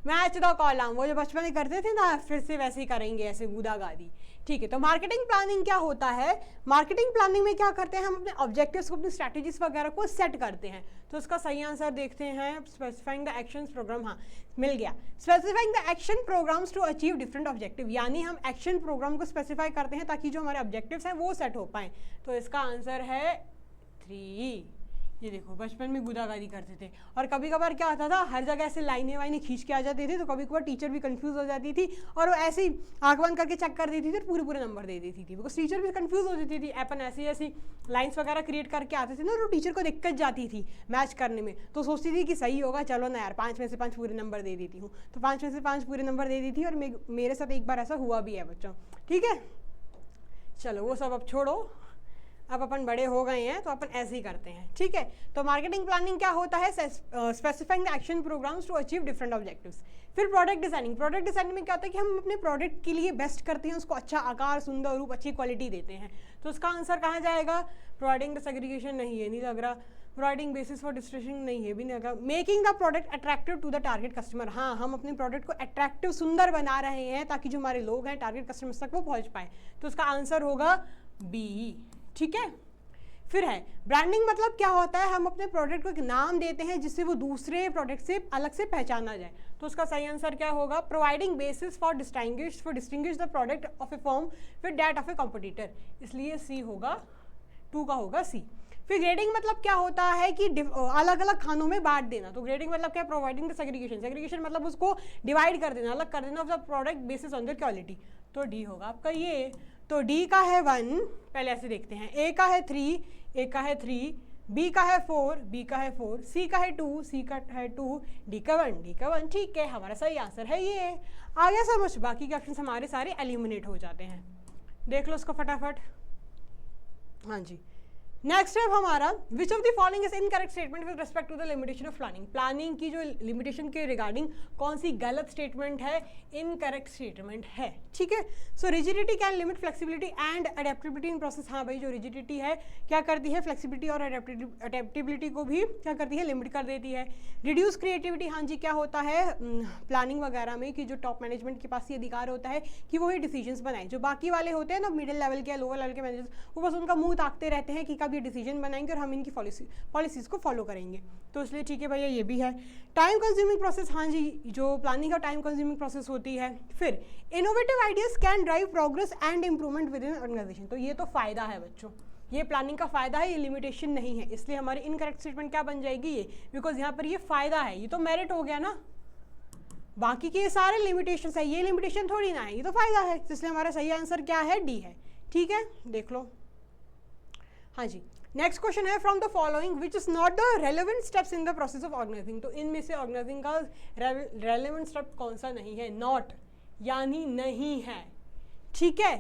मैच द कॉलम। वो जो बचपन में करते थे ना, फिर से वैसे ही करेंगे, ऐसे गूदागादी। ठीक है, तो मार्केटिंग प्लानिंग क्या होता है, मार्केटिंग प्लानिंग में क्या करते हैं, हम अपने ऑब्जेक्टिव्स को, अपनी स्ट्रैटेजीज वगैरह को सेट करते हैं। तो इसका सही आंसर देखते हैं, स्पेसिफाइंग द एक्शन प्रोग्राम। हाँ मिल गया, specifying the action programs to achieve different objective, यानी हम एक्शन प्रोग्राम को स्पेसिफाई करते हैं ताकि जो हमारे ऑब्जेक्टिव्स हैं वो सेट हो पाए। तो इसका आंसर है 3। ये देखो, बचपन में गुदागादी करते थे और कभी कभार क्या होता था, हर जगह ऐसे लाइनें वाइनें खींच के आ जाती थी, तो कभी कभार टीचर भी कंफ्यूज हो जाती थी और वो ऐसे ही आंख बंद करके चेक कर देती थी, पूरे पूरे नंबर दे देती थी, बिकॉज टीचर भी कंफ्यूज हो जाती थी। अपन ऐसी ऐसी लाइन्स वगैरह क्रिएट करके आते थे ना, तो टीचर को दिक्कत जाती थी मैच करने में, तो सोचती थी कि सही होगा, चलो ना यार 5 में से 5 पूरे नंबर दे देती हूँ। तो 5 में से 5 पूरे नंबर दे दी थी और मेरे साथ एक बार ऐसा हुआ भी है बच्चों। ठीक है, चलो वो सब अब छोड़ो, अब अपन बड़े हो गए हैं तो अपन ऐसे ही करते हैं। ठीक है, तो मार्केटिंग प्लानिंग क्या होता है, specifying the action programs to achieve different objectives. फिर प्रोडक्ट डिजाइनिंग। प्रोडक्ट डिजाइनिंग में क्या होता है कि हम अपने प्रोडक्ट के लिए बेस्ट करते हैं, उसको अच्छा आकार, सुंदर रूप, अच्छी क्वालिटी देते हैं। तो उसका आंसर कहाँ जाएगा, प्रोवाइडिंग द सेग्रीगेशन नहीं है, नहीं लग रहा। प्रोवाइडिंग बेसिस फॉर डिस्ट्रीब्यूशन नहीं है, भी नहीं लगा। Making the product attractive to the target customer. हाँ, हम अपने प्रोडक्ट को अट्रैक्टिव, सुंदर बना रहे हैं ताकि जो हमारे लोग हैं टारगेट कस्टमर्स तक वो पहुँच पाए। तो उसका आंसर होगा बी। ठीक है, फिर है ब्रांडिंग। मतलब क्या होता है, हम अपने प्रोडक्ट को एक नाम देते हैं जिससे वो दूसरे प्रोडक्ट से अलग से पहचाना जाए। तो उसका सही आंसर क्या होगा, providing basis for distinguish the product of A firm with that of A competitor, इसलिए सी होगा, 2 का होगा सी। फिर ग्रेडिंग मतलब क्या होता है कि अलग अलग खानों में बांट देना। तो ग्रेडिंग मतलब क्या, प्रोवाइडिंग द सेग्रीगेशन। सेग्रीगेशन मतलब उसको डिवाइड कर देना, अलग कर देना of the product basis on the quality. तो डी होगा आपका ये। तो डी का है 1, पहले ऐसे देखते हैं, ए का है 3, ए का है 3, बी का है 4, बी का है 4, सी का है 2, सी का है 2, डी का 1, डी का 1। ठीक है, हमारा सही आंसर है ये। आ गया समझ, बाकी के ऑप्शन हमारे सारे एलिमिनेट हो जाते हैं। देख लो उसको फटाफट। हाँ जी, नेक्स्ट है हमारा, which of the following is incorrect statement with respect to the limitation of planning. Planning की जो लिमिटेशन के रिगार्डिंग कौन सी गलत स्टेटमेंट है, इनकरेक्ट स्टेटमेंट है। ठीक है, so rigidity can limit flexibility and adaptability in process. हाँ भाई, जो रिजिडिटी है क्या करती है, फ्लेक्सिबिलिटी और अडेप्टेबिलिटी को भी क्या करती है, लिमिट कर देती है। रिड्यूस क्रिएटिविटी, हाँ जी, क्या होता है प्लानिंग वगैरह में कि जो टॉप मैनेजमेंट के पास ये अधिकार होता है कि वो ही डिसीजंस बनाए। जो बाकी वाले होते हैं ना, मिडिल लेवल के, लोअर लेवल के मैनेजर्स, वो बस उनका मुंह ताकते रहते हैं कि कब ये डिसीजन बनाएंगे और हम इनकी पॉलिसीज को फॉलो करेंगे। तो इसलिए ठीक है भैया, ये भी है। टाइम कंज्यूमिंग प्रोसेस, हाँ जी, जो प्लानिंग का टाइम कंज्यूमिंग प्रोसेस होती है। फिर innovative ideas can drive progress and improvement within organisation. तो ये तो फायदा है बच्चों, ये प्लानिंग का फायदा है, ये लिमिटेशन नहीं है, इसलिए हमारी इनकरेक्ट स्टेटमेंट क्या बन जाएगी ये, बिकॉज यहाँ पर ये फायदा है, ये तो मेरिट हो गया ना, बाकी के सारे लिमिटेशन है, ये लिमिटेशन थोड़ी ना है, ये तो फायदा है, इसलिए हमारा सही आंसर क्या है, डी है। ठीक है, देख लो। हाँ जी, नेक्स्ट क्वेश्चन है from the following which is not the relevant steps in the process of organising. तो इनमें से ऑर्गेनाइजिंग का रेलेवेंट स्टेप कौन सा नहीं है? नॉट यानी नहीं है, ठीक है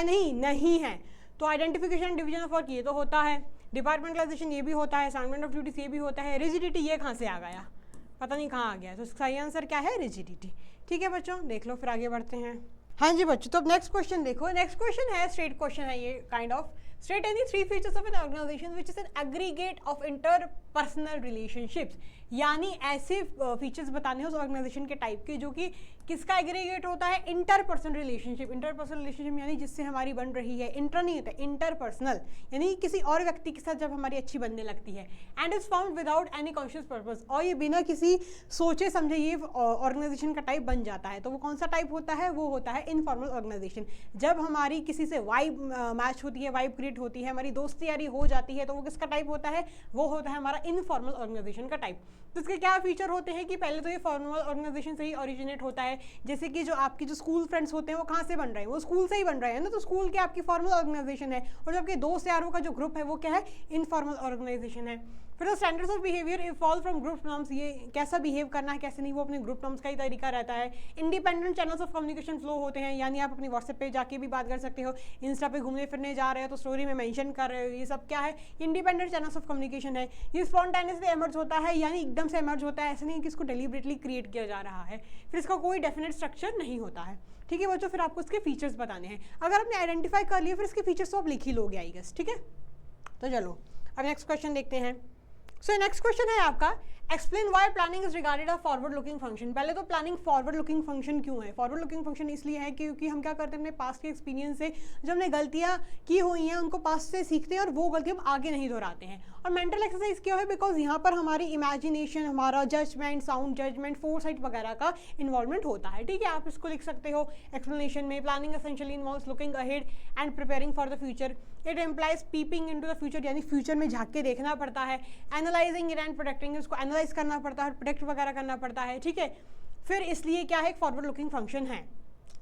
नहीं, नहीं है। तो आइडेंटिफिकेशन डिवीजन ऑफ वर्क ये तो होता है, डिपार्टमेंटलाइजेशन ये भी होता है, असाइनमेंट ऑफ ड्यूटीज ये भी होता है, रिजिडिटी ये कहाँ से आ गया, पता नहीं कहाँ आ गया। तो सही आंसर क्या है? रिजिडिटी। ठीक है बच्चों, देख लो फिर आगे बढ़ते हैं। हाँ जी बच्चों, तो अब नेक्स्ट क्वेश्चन देखो। नेक्स्ट क्वेश्चन है स्ट्रेट क्वेश्चन है ये, kind of state any three features of an organisation which is an aggregate of interpersonal relationships. यानी ऐसे फीचर्स बताने हैं उस ऑर्गेनाइजेशन के टाइप के जो कि किसका एग्रीगेट होता है? Interpersonal relationship. इंटरपर्सनल रिलेशनशिप यानी जिससे हमारी बन रही है, इंटर नहीं होता, इंटरपर्सनल यानी किसी और व्यक्ति के साथ जब हमारी अच्छी बनने लगती है। And is found without any conscious purpose, और ये बिना किसी सोचे समझे ये ऑर्गेनाइजेशन का टाइप बन जाता है। तो वो कौन सा टाइप होता है? वो होता है इनफॉर्मल ऑर्गेनाइजेशन। जब हमारी किसी से वाइब मैच होती है, वाइब क्रिएट होती है, हमारी दोस्ती यारी हो जाती है, तो वो किसका टाइप होता है? वो होता है हमारा इनफॉर्मल ऑर्गेनाइजेशन का टाइप। तो इसके क्या फीचर होते हैं कि पहले तो ये फॉर्मल ऑर्गेनाइजेशन से ही ओरिजिनेट होता है। जैसे कि जो आपकी जो स्कूल फ्रेंड्स होते हैं वो कहाँ से बन रहे हैं? वो स्कूल से ही बन रहे हैं ना, तो स्कूल के आपकी फॉर्मल ऑर्गेनाइजेशन है। और जो आपके दोस्त यारों का जो ग्रुप है वो क्या है? इनफॉर्मल ऑर्गेनाइजेशन है। फिर तो standards of behaviour evolve from group norms, ये कैसा बिहेव करना है कैसे नहीं, वो अपने ग्रुप नॉर्म्स का ही तरीका रहता है। Independent channels of communication flow होते हैं, यानी आप अपनी व्हाट्सएप पे जाके भी बात कर सकते हो, इंस्टा पे घूमने फिरने जा रहे हो तो स्टोरी में मेंशन कर रहे हो, ये सब क्या है? इंडिपेंडेंट चैनल्स ऑफ कम्युनिकेशन है। ये स्पॉन्टेनियसली एमर्ज होता है, यानी एकदम से एमर्ज होता है, ऐसा नहीं कि इसको डेलिबरेटली क्रिएट किया जा रहा है। फिर इसका कोई डेफिनेट स्ट्रक्चर नहीं होता है। ठीक है बच्चों, फिर आपको इसके फीचर्स बताने हैं। अगर आपने आइडेंटिफाई कर लिए फिर इसके फीचर्स तो आप लिख ही लोगे आई गेस। ठीक है, तो चलो अब नेक्स्ट क्वेश्चन देखते हैं। सो नेक्स्ट क्वेश्चन है आपका, explain why planning is regarded a forward looking function. पहले तो प्लानिंग फॉरवर्ड लुकिंग फंक्शन क्यों है? फॉरवर्ड लुकिंग फंक्शन इसलिए है क्योंकि हम क्या करते हैं अपने पास्ट के एक्सपीरियंस से जो हमने गलतियां की हुई हैं उनको पास्ट से सीखते हैं और वो गलती हम आगे नहीं दोहराते हैं। और मेंटल एक्सरसाइज क्यों है? बिकॉज यहाँ पर हमारी इमेजिनेशन, हमारा जजमेंट, साउंड जजमेंट, फोरसाइट वगैरह का इन्वॉल्वमेंट होता है। ठीक है, आप इसको लिख सकते हो एक्सप्लेनेशन में। Planning essentially involves looking ahead and preparing for the future. It employs peeping into the future, यानी फ्यूचर में झांक के देखना पड़ता है। एनालाइजिंग इट एंड प्रोटेक्टिंग, उसको एनालाइज करना पड़ता है, प्रोटेक्ट वगैरह करना पड़ता है। ठीक है, फिर इसलिए क्या है? एक फॉरवर्ड लुकिंग फंक्शन है।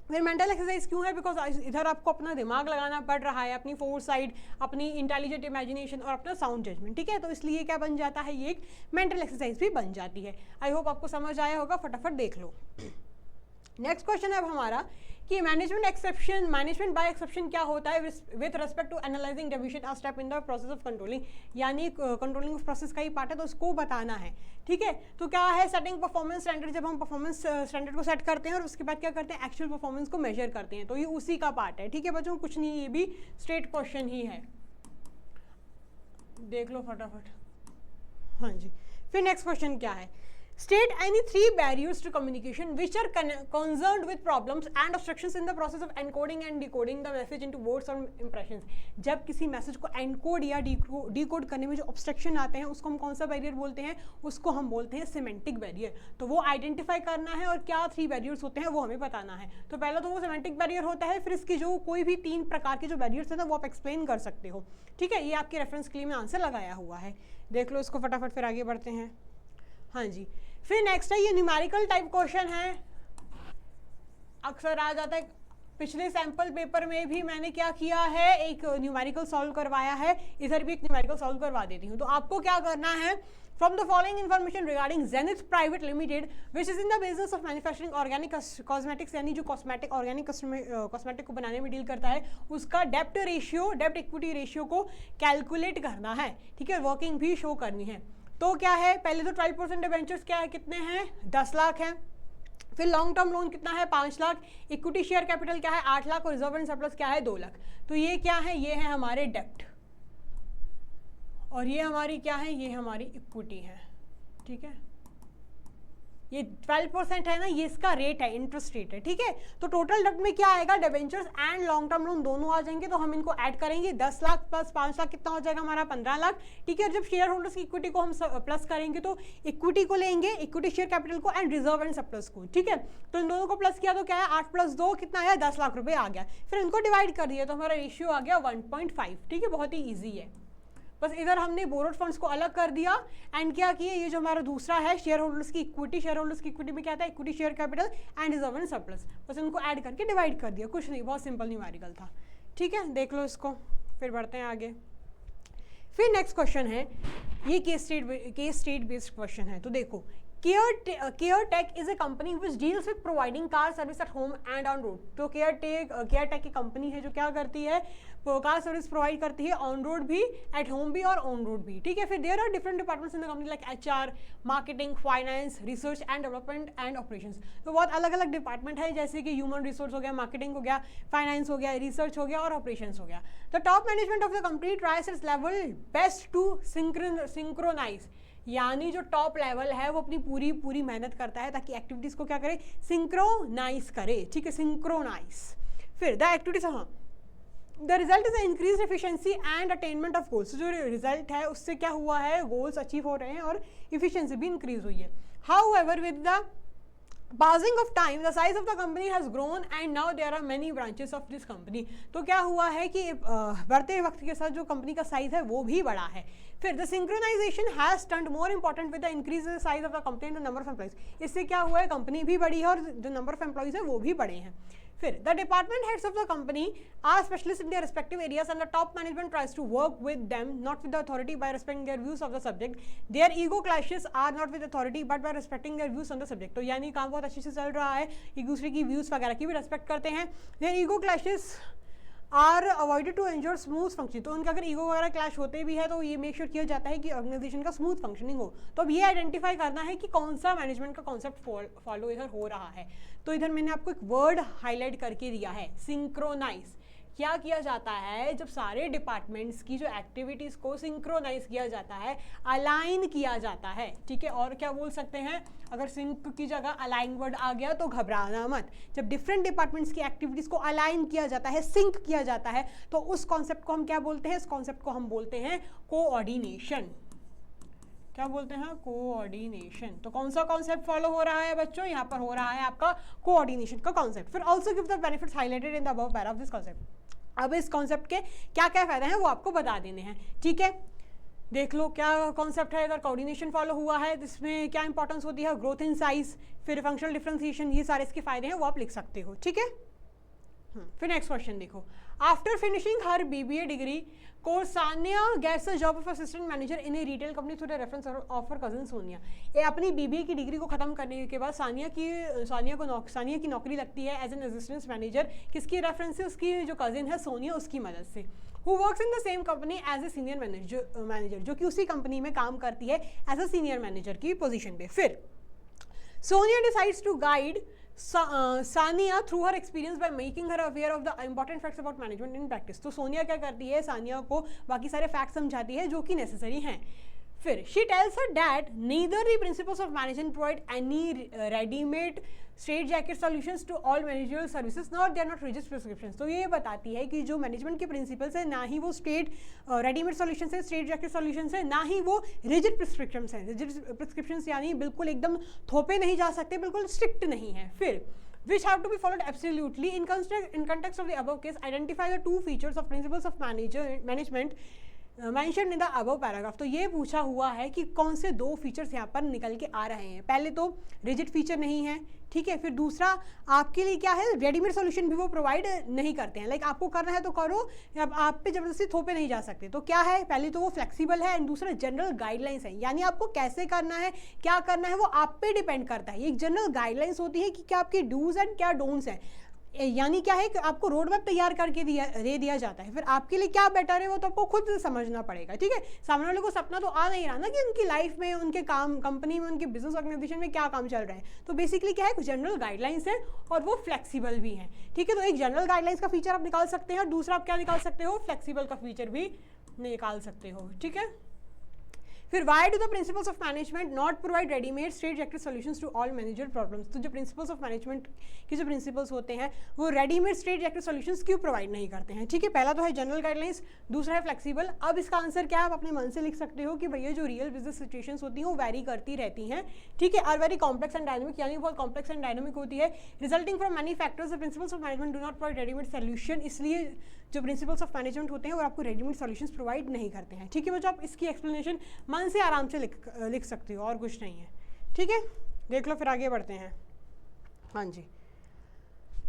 फिर मेंटल एक्सरसाइज क्यों है? बिकॉज इधर आपको अपना दिमाग लगाना पड़ रहा है, अपनी फोरसाइट, अपनी इंटेलिजेंट इमेजिनेशन और अपना साउंड जजमेंट। ठीक है, तो इसलिए क्या बन जाता है? ये एक मेंटल एक्सरसाइज भी बन जाती है। आई होप आपको समझ आया होगा, फटाफट देख लो। नेक्स्ट क्वेश्चन है अब हमारा कि मैनेजमेंट बाय एक्सेप्शन क्या होता है with respect to analysing deviation a step in the process of controlling, यानी कंट्रोलिंग ऑफ प्रोसेस का ही पार्ट है, तो उसको बताना है। ठीक है, तो क्या है? सेटिंग परफॉर्मेंस स्टैंडर्ड, जब हम परफॉर्मेंस स्टैंडर्ड को सेट करते हैं और उसके बाद क्या करते हैं? एक्चुअल परफॉर्मेंस को मेजर करते हैं, तो ये उसी का पार्ट है। ठीक है बच्चों, कुछ नहीं, ये भी स्ट्रेट क्वेश्चन ही है, देख लो फटाफट। हाँ जी, फिर नेक्स्ट क्वेश्चन क्या है? State any three barriers to communication which are concerned with problems and obstructions in the process of encoding and decoding the message into words or impressions। जब किसी मैसेज को एनकोड या डिकोड करने में जो obstruction आते हैं उसको हम कौन सा बैरियर बोलते हैं? उसको हम बोलते हैं सिमेंटिक बैरियर। तो वो आइडेंटिफाई करना है और क्या थ्री बैरियर्स होते हैं वो हमें बताना है। तो पहला तो वो सिमेंटिक बैरियर होता है, फिर इसकी जो कोई भी तीन प्रकार के जो बैरियर्स हैं ना वो आप एक्सप्लेन कर सकते हो। ठीक है, ये आपके रेफरेंस के लिए मैं आंसर लगाया हुआ है, देख लो इसको फटाफट, फिर आगे बढ़ते हैं। हाँ जी, फिर नेक्स्ट है ये न्यूमेरिकल टाइप क्वेश्चन है, अक्सर आ जाता है। पिछले सैंपल पेपर में भी मैंने क्या किया है? एक न्यूमेरिकल सॉल्व करवाया है, इधर भी एक न्यूमेरिकल सॉल्व करवा देती हूँ। तो आपको क्या करना है? From the following information regarding zenith private limited which is in the business of manufacturing organic cosmetics, यानी जो ऑर्गेनिक कॉस्मेटिक को बनाने में डील करता है, उसका डेब्ट इक्विटी रेशियो को कैलकुलेट करना है। ठीक है, वर्किंग भी शो करनी है। तो क्या है? पहले तो 12% डिबेंचर्स क्या है, कितने हैं? 10 लाख हैं। फिर लॉन्ग टर्म लोन कितना है? 5 लाख। इक्विटी शेयर कैपिटल क्या है? 8 लाख। और रिजर्व एंड सरप्लस क्या है? 2 लाख। तो ये क्या है? ये है हमारे डेब्ट, और ये हमारी क्या है? ये हमारी इक्विटी है। ठीक है, ये 12% है ना, ये इसका रेट है, इंटरेस्ट रेट है। ठीक है, तो टोटल डेब्ट में क्या आएगा? Debentures and long term loan दोनों आ जाएंगे, तो हम इनको ऐड करेंगे। 10 लाख प्लस 5 लाख कितना हो जाएगा हमारा? 15 लाख। ठीक है, और जब शेयर होल्डर्स की इक्विटी को हम प्लस करेंगे तो इक्विटी को लेंगे, इक्विटी शेयर कैपिटल को एंड रिजर्व एंड सरप्लस को। ठीक है, तो इन दोनों को प्लस किया तो क्या है? 8 + 2 कितना आया? 10 लाख रुपए आ गया। फिर इनको डिवाइड कर दिया तो हमारा रेशियो आ गया 1.5। ठीक है, बहुत ही ईजी है। बस इधर हमने बोरोड फंड्स को अलग कर दिया एंड क्या किया? ये जो हमारा दूसरा है शेयर होल्डर्स की इक्विटी में क्या था? Equity share capital and reserve and surplus, बस इनको ऐड करके डिवाइड कर दिया, कुछ नहीं, बहुत सिंपल न्यूमेरिकल था। ठीक है, देख लो इसको, फिर बढ़ते हैं आगे। फिर नेक्स्ट क्वेश्चन है, ये केस स्टेट बेस्ड क्वेश्चन है। तो देखो, CareTech is a company which deals with providing car service at home and on road। तो CareTech की कंपनी है जो क्या करती है, कार सर्विस प्रोवाइड करती है ऑन रोड भी, एट होम भी और ऑन रोड भी, ठीक है। फिर there are different departments in the company like HR, marketing, finance, research and development and operations. तो बहुत अलग अलग डिपार्टमेंट है, जैसे कि ह्यूमन रिसोर्स हो गया, मार्केटिंग हो गया, फाइनेंस हो गया, रिसर्च हो गया और ऑपरेशंस हो गया। The top management of the company tries its level best to synchronise, यानी जो टॉप लेवल है वो अपनी पूरी मेहनत करता है ताकि एक्टिविटीज को क्या करे, सिंक्रोनाइज करे, ठीक है, सिंक्रोनाइज। फिर द एक्टिविटीज, हाँ, the result is increase efficiency and attainment of goals. जो रिजल्ट है उससे क्या हुआ है, गोल्स अचीव हो रहे हैं और इफिशिएंसी भी इंक्रीज हुई है। However with the passing of time the size of the company has grown and now there are many branches of this company। तो क्या हुआ है कि बढ़ते वक्त के साथ जो कंपनी का साइज है वो भी बढ़ा है। फिर the synchronisation has turned more important with the increase the size of the company and the number of employees. इससे क्या हुआ है, कंपनी भी बढ़ी है और जो नंबर ऑफ एम्प्लॉइज है वो भी बढ़े हैं। फिर the department heads of the company are specialist in their respective areas and the top management tries to work with them not with the authority by respecting their views of the subject. Their ego clashes are not with authority but by respecting their views on the subject. तो यानी काम बहुत अच्छे से चल रहा है, एक दूसरे की व्यूज वगैरह की भी रेस्पेक्ट करते हैं। Their ego clashes are avoided to ensure smooth function. तो उनका अगर ईगो वगैरह क्लैश होते भी है तो ये मेक श्योर किया जाता है कि ऑर्गेनाइजेशन का स्मूथ फंक्शनिंग हो। तो अब ये आइडेंटिफाई करना है कि कौन सा मैनेजमेंट का कॉन्सेप्ट फॉलो इधर हो रहा है। तो इधर मैंने आपको एक वर्ड हाईलाइट करके दिया है, सिंक्रोनाइज। क्या किया जाता है, जब सारे डिपार्टमेंट्स की जो एक्टिविटीज़ को सिंक्रोनाइज किया जाता है, अलाइन किया जाता है, ठीक है। और क्या बोल सकते हैं, अगर सिंक की जगह अलाइन वर्ड आ गया तो घबराना मत। जब डिफरेंट डिपार्टमेंट्स की एक्टिविटीज़ को अलाइन किया जाता है, सिंक किया जाता है, तो उस कॉन्सेप्ट को हम क्या बोलते हैं, इस कॉन्सेप्ट को हम बोलते हैं कोऑर्डिनेशन। क्या बोलते हैं, कोऑर्डिनेशन। तो कौन सा कॉन्सेप्ट फॉलो हो रहा है बच्चों, यहाँ पर हो रहा है आपका कोऑर्डिनेशन का कॉन्सेप्ट। फिर also give the benefits highlighted in the above para of this concept. अब इस कॉन्सेप्ट के क्या क्या फायदे हैं वो आपको बता देने हैं, ठीक है। देख लो क्या कॉन्सेप्ट है, अगर कोऑर्डिनेशन फॉलो हुआ है तो इसमें क्या इंपॉर्टेंस होती है, ग्रोथ इन साइज, फिर फंक्शनल डिफरेंशिएशन, ये सारे इसके फायदे हैं वो आप लिख सकते हो, ठीक है। फिर नेक्स्ट क्वेश्चन देखो, after finishing her BBA degree course Sania gets the job of assistant manager in a retail company through the reference of her cousin Sonia. ये अपनी BBA की डिग्री को खत्म करने के बाद सानिया की नौकरी लगती है एज एन असिस्टेंट मैनेजर, किसकी रेफरेंस से, उसकी जो कजिन है सोनिया, उसकी मदद से। Who works in the same company as a senior manager, जो कि उसी कंपनी में काम करती है एज अ सीनियर मैनेजर की पोजीशन पे। फिर Sonia decides to guide Sania through her experience by making her aware of the important facts about management in practice. तो सोनिया क्या करती है, सानिया को बाकी सारे फैक्ट्स समझाती है जो कि नेसेसरी हैं। फिर she tells her that neither the principles of management provide any readymade straight jacket solutions to all managerial services not they are not rigid prescriptions. तो ये बताती है कि जो मैनेजमेंट के प्रिंसिपल्स है, ना ही वो स्ट्रेट रेडीमेड सॉल्यूशंस है, स्ट्रेट जैकेट सॉल्यूशंस है, ना ही वो रिजिड प्रिस्क्रिप्शंस हैं। रिजिड प्रिस्क्रिप्शंस यानी बिल्कुल एकदम थोपे नहीं जा सकते, बिल्कुल स्ट्रिक्ट नहीं है। फिर which have to be followed absolutely in context of the above case, identify the two features of principles of management mentioned in the above paragraph। तो ये पूछा हुआ है कि कौन से दो फीचर्स यहाँ पर निकल के आ रहे हैं। पहले तो रिजिड फीचर नहीं है, ठीक है। फिर दूसरा आपके लिए क्या है, रेडीमेड सॉल्यूशन भी वो प्रोवाइड नहीं करते हैं, लाइक आपको करना है तो करो, अब आप पे जबरदस्ती थोपे नहीं जा सकते। तो क्या है, पहले तो वो फ्लेक्सिबल है एंड दूसरा जनरल गाइडलाइंस है, यानी आपको कैसे करना है, क्या करना है वो आप पे डिपेंड करता है। एक जनरल गाइडलाइंस होती है कि क्या आपके डूज एंड क्या डोंट्स हैं, यानी क्या है कि आपको रोड मैप तैयार करके दे दिया जाता है। फिर आपके लिए क्या बेटर है वो तो आपको खुद समझना पड़ेगा, ठीक है। सामने वाले को सपना तो आ नहीं रहा ना कि उनकी लाइफ में, उनके काम, कंपनी में, उनके बिजनेस ऑर्गेनाइजेशन में क्या काम चल रहा है। तो बेसिकली क्या है, कुछ जनरल गाइडलाइंस है और वो फ्लेक्सिबल भी हैं, ठीक है। तो एक जनरल गाइडलाइंस का फीचर आप निकाल सकते हैं और दूसरा आप क्या निकाल सकते हो, फ्लेक्सिबल का फीचर भी निकाल सकते हो, ठीक है। फिर why do the principles of management not provide readymade straight jacket solutions to all manager problems. तो जो प्रिंसिपल्स ऑफ मैनेजमेंट के जो प्रिंसिपल्स होते हैं वो रेडीमेड स्ट्रेट जैकेट सॉल्यूशंस क्यों प्रोवाइड नहीं करते हैं, ठीक है। पहला तो है जनरल गाइडलाइंस, दूसरा है फ्लेक्सिबल। अब इसका आंसर क्या है, आप अपने मन से लिख सकते हो कि भैया जो रियल बिजनेस सिचुएशंस होती हैं वो वैरी करती रहती हैं, ठीक है। Are very complex and dynamic, यानी बहुत कॉम्प्लेक्स एंड डायनामिक होती है। Resulting from many factors the principles of management do not provide readymade solution. इसलिए जो प्रिंसिपल्स ऑफ मैनेजमेंट होते हैं वो आपको रेडीमेड सॉल्यूशंस प्रोवाइड नहीं करते हैं, ठीक है बच्चों। आप इसकी एक्सप्लेनेशन मन से आराम से लिख सकते हो और कुछ नहीं है, ठीक है। देख लो फिर आगे बढ़ते हैं। हाँ जी,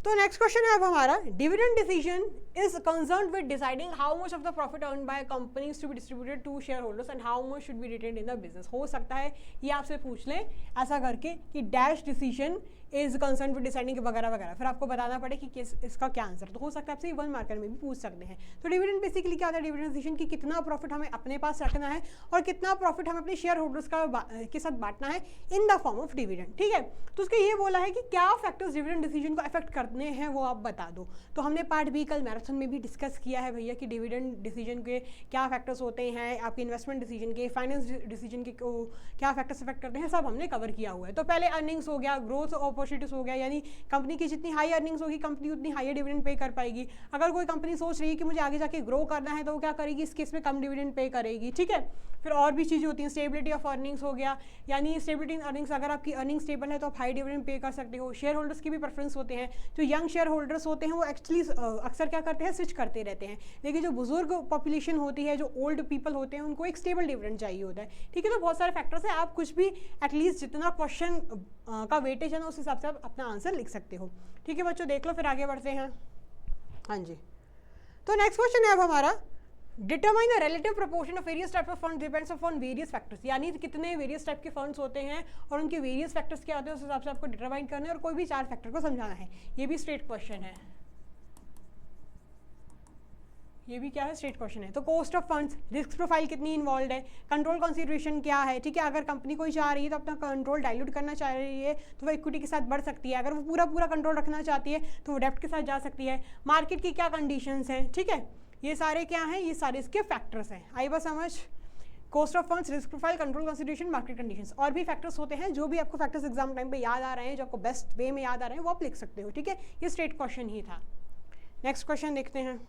तो नेक्स्ट क्वेश्चन है अब हमारा, dividend decision is concern with deciding how much of the profit earn by companies to be distributed to share holders and how much should be retained in the business. हो सकता है ये आपसे पूछ लें ऐसा करके कि dash decision is concern with deciding वगैरह वगैरह, फिर आपको बताना पड़े कि इसका क्या आंसर। तो हो सकता है आपसे 1 मार्कर में भी पूछ सकते हैं। तो डिविडेंड बेसिकली क्या होता है, डिविडेंड डिसीजन की कितना प्रॉफिट हमें अपने पास रखना है और कितना प्रॉफिट हमें अपने शेयर होल्डर्स के साथ बांटना है in the form of dividend. ठीक है, तो उसके ये बोला है कि क्या फैक्टर्स डिविडेंड डिसीजन को अफेक्ट करने हैं वो आप बता दो। तो हमने पार्ट बी कल मैराथन में भी डिस्कस किया है भैया कि डिविडेंड डिसीजन के क्या फैक्टर्स होते हैं, आपके इन्वेस्टमेंट डिसीजन के, फाइनेंस डिसीजन के क्या फैक्टर्स अफेक्ट करते हैं, सब हमने कवर किया हुआ है। तो पहले अर्निंग्स हो गया, ग्रोथ अपॉर्चुनिटीज हो गया, यानी कंपनी की जितनी हाई अर्निंग्स होगी कंपनी उतनी हाई डिविडेंड पे कर पाएगी। अगर कोई कंपनी सोच रही है कि मुझे आगे जाके ग्रो करना है तो वो क्या करेगी, इस केस में कम डिविडेंड पे करेगी। ठीक है, फिर और भी चीज़ें होती हैं, स्टेबिलिटी ऑफ अर्निंग्स हो गया, यानी स्टेबिलिटी इन अर्निंग्स, अगर आपकी अर्निंग स्टेबल है तो आप हाई डिविडेंड पे कर सकते हो। शेयर होल्डर्स की भी प्रेफरेंस होते हैं, जो यंग शेयर होल्डर्स होते हैं वो एक्चुअली अक्सर क्या करते हैं, स्विच करते रहते हैं, लेकिन जो बुजुर्ग पॉपुलेशन होती है, जो ओल्ड पीपल होते हैं, उनको एक स्टेबल डिविडेंड चाहिए होता है। ठीक है, तो बहुत सारे फैक्टर्स हैं, आप कुछ भी एटलीस्ट जितना क्वेश्चन का वेटेज है ना उस हिसाब से आप अपना आंसर लिख सकते हो। ठीक है बच्चों, देख लो फिर आगे बढ़ते हैं। हाँ जी, तो नेक्स्ट क्वेश्चन है अब हमारा, determine the relative proportion of various type of fund depends upon various factors, यानी कितने वेरियस टाइप के फंड्स होते हैं और उनके वेरियस फैक्टर्स क्या होते हैं उस हिसाब से आपको डिटरमाइन करना है और कोई भी 4 फैक्टर को समझाना है। ये भी स्ट्रेट क्वेश्चन है, ये भी क्या है, स्ट्रेट क्वेश्चन है। तो cost of funds, risk profile कितनी इन्वॉल्व है, कंट्रोल कंसिडरेशन क्या है। ठीक है, अगर कंपनी कोई चाह रही है तो अपना कंट्रोल डाइल्यूट करना चाह रही है तो वो इक्विटी के साथ बढ़ सकती है, अगर वो पूरा कंट्रोल रखना चाहती है तो वो डेप्ट के साथ जा सकती है। मार्केट की क्या कंडीशंस हैं, ठीक है, ये सारे क्या हैं, ये सारे इसके फैक्टर्स हैं। आई बात समझ, cost of funds, risk profile, control consideration, market conditions, और भी फैक्टर्स होते हैं। जो भी आपको फैक्टर्स एग्जाम टाइम पे याद आ रहे हैं, जो आपको बेस्ट वे में याद आ रहे हैं वो आप लिख सकते हो। ठीक है, ये स्ट्रेट क्वेश्चन ही था। नेक्स्ट क्वेश्चन देखते हैं।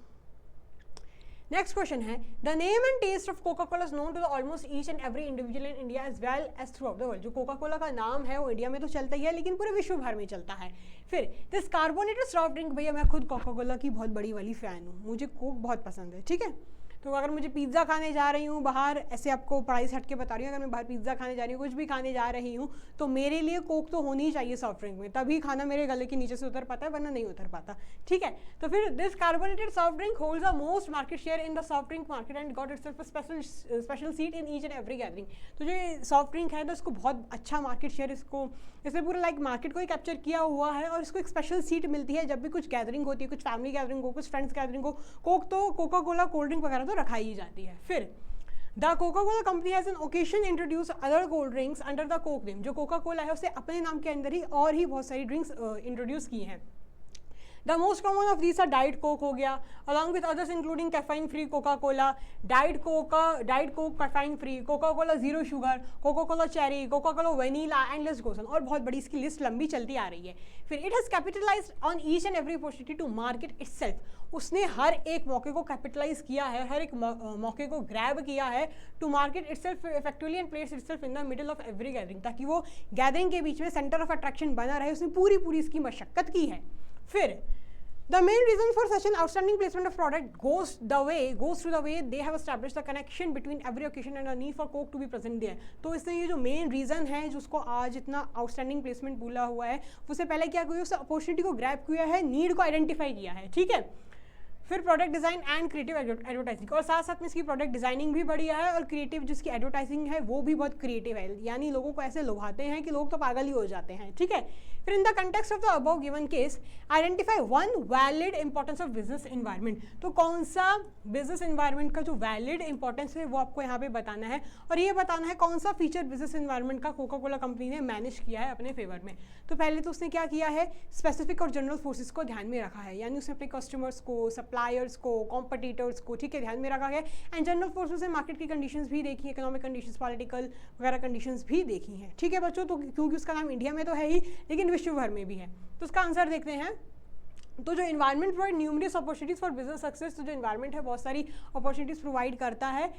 नेक्स्ट क्वेश्चन है, the name and taste of Coca Cola is known to the almost each and every individual in India as well as throughout the world. जो Coca Cola का नाम है वो India में तो चलता ही है लेकिन पूरे विश्व भर में चलता है। फिर दिस कार्बोनेटेड सॉफ्ट ड्रिंक, भैया मैं खुद कोका कोला की बहुत बड़ी वाली फ़ैन हूँ, मुझे कोक बहुत पसंद है। ठीक है, तो अगर मुझे पिज़्ज़ा खाने जा रही हूँ बाहर, ऐसे आपको पढ़ाई से हट के बता रही हूँ, अगर मैं बाहर पिज़्ज़ा खाने जा रही हूँ, कुछ भी खाने जा रही हूँ, तो मेरे लिए कोक तो होनी ही चाहिए सॉफ्ट ड्रिंक में, तभी खाना मेरे गले के नीचे से उतर पाता है, वरना नहीं उतर पाता। ठीक है, तो फिर this carbonated soft drink holds the most market share in the soft drink market and got itself special seat in each and every gathering. तो जो सॉफ्ट ड्रिंक है तो इसको बहुत अच्छा मार्केट शेयर, इसमें पूरा लाइक मार्केट को ही कैप्चर किया हुआ है और इसको एक स्पेशल सीट मिलती है जब भी कुछ गैदरिंग होती है, कुछ फैमिली गैदरिंग हो, कुछ फ्रेंड्स गैदरिंग हो। कोक तो कोका कोला कोल्ड ड्रिंक वगैरह तो रखा ही जाती है। फिर the Coca Cola company has an occasion introduce other cold drinks under the Coke name. जो कोका कोला है उससे अपने नाम के अंदर ही और ही बहुत सारी ड्रिंक्स इंट्रोड्यूस की हैं। The most common of these are diet Coke हो गया, along with others including caffeine free Coca Cola, diet Coke caffeine free, Coca Cola zero sugar, Coca Cola cherry, Coca Cola vanilla and list goes on, और बहुत बड़ी इसकी list लंबी चलती आ रही है। फिर it has capitalised on each and every opportunity to market itself. उसने हर एक मौके को कैपिटलाइज किया है, हर एक मौके को ग्रैब किया है to market itself effectively and place itself in the middle of every gathering, ताकि वो गैदरिंग के बीच में सेंटर ऑफ अट्रैक्शन बना रहे। उसने पूरी इसकी मशक्कत की है। फिर the main reason for such an outstanding placement of product goes through the way they have established the connection between every occasion and a need for coke to be present there। तो इसलिए ये जो main reason है जो उसको आज इतना outstanding placement बोला हुआ है, उससे पहले क्या किया, उससे अपॉर्चुनिटी को ग्रैब किया है, नीड को आइडेंटिफाई किया है। ठीक है, फिर product design and creative advertising, और साथ साथ में इसकी प्रोडक्ट डिज़ाइनिंग भी बढ़िया है और क्रिएटिव जिसकी एडवर्टाइजिंग है वो भी बहुत क्रिएटिव है, यानी लोगों को ऐसे लुभाते हैं कि लोग तो पागल ही हो जाते हैं। ठीक है, फिर in the context of the above given case identify one valid importance of business environment. तो कौन सा बिजनेस इन्वायरमेंट का जो वैलिड इंपॉर्टेंस है वो आपको यहाँ पे बताना है, और ये बताना है कौन सा फीचर बिजनेस इन्वायरमेंट का कोका कोला कंपनी ने मैनेज किया है अपने फेवर में। तो पहले तो उसने क्या किया है, स्पेसिफिक और जनरल फोर्सेस को ध्यान में रखा है, यानी उसने अपने कस्टमर्स को, सप्लायर्स को, कॉम्पिटिटर्स को, ठीक है, ध्यान में रखा है। एंड जनरल फोर्सेस से मार्केट की कंडीशंस भी देखी, इकोनॉमिक कंडीशंस, पॉलिटिकल वगैरह कंडीशंस भी देखी हैं। ठीक है बच्चों, तो क्योंकि उसका नाम इंडिया में तो है ही लेकिन विश्व भर में भी है, तो उसका आंसर देखते हैं। तो जो environment provide numerous opportunities for business success, तो जो इन्वायरमेंट है बहुत सारी अपॉर्चुनिटीज प्रोवाइड करता है।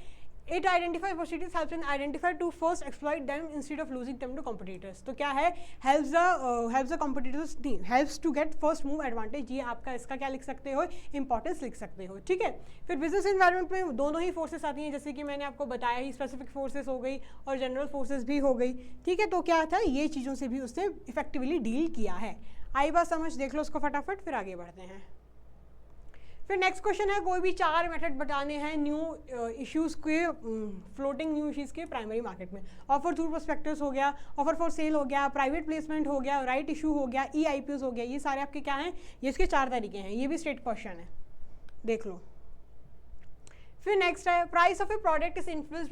It identify opportunities helps in identify to first exploit them instead of losing them to competitors. तो क्या है, helps the competitors, helps to get first move advantage. ये आपका इसका क्या लिख सकते हो, इंपॉर्टेंस लिख सकते हो। ठीक है, फिर बिजनेस इन्वायरमेंट में दोनों ही फोर्सेस आती हैं, जैसे कि मैंने आपको बताया ही, स्पेसिफिक फोर्सेस हो गई और जनरल फोर्सेस भी हो गई। ठीक है, तो क्या था, ये चीज़ों से भी उसने इफेक्टिवली डील किया है। आई बात समझ, देख लो उसको फटाफट, फिर आगे बढ़ते हैं। फिर नेक्स्ट क्वेश्चन है, कोई भी 4 मेथड बताने हैं न्यू इश्यूज के, फ्लोटिंग न्यू इश्यूज के प्राइमरी मार्केट में। ऑफर थ्रू प्रोस्पेक्टस हो गया, ऑफर फॉर सेल हो गया, प्राइवेट प्लेसमेंट हो गया, राइट इशू हो गया, EIPOs हो गया, ये सारे आपके क्या हैं, ये इसके 4 तरीके हैं, ये भी स्टेट क्वेश्चन है, देख लो। फिर नेक्स्ट है, price of A product is influenced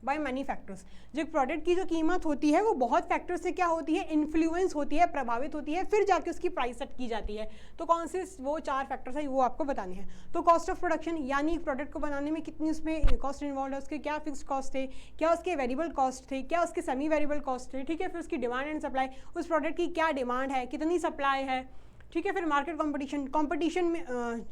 by many factors. जो प्रोडक्ट की जो कीमत होती है वो बहुत फैक्टर से क्या होती है, इन्फ्लुएंस होती है, प्रभावित होती है, फिर जाके उसकी प्राइस सेट की जाती है। तो कौन से वो 4 फैक्टर्स है वो आपको बताने हैं। तो कॉस्ट ऑफ प्रोडक्शन, यानी प्रोडक्ट को बनाने में कितनी उसमें कॉस्ट इन्वॉल्व है, उसके क्या फिक्स्ड कॉस्ट थे, क्या उसके वेरिएबल कॉस्ट थे, क्या उसके सेमी वेरिएबल कॉस्ट थे, ठीक है। फिर उसकी डिमांड एंड सप्लाई, उस प्रोडक्ट की क्या डिमांड है, कितनी सप्लाई है, ठीक है। फिर मार्केट कंपटीशन, कंपटीशन में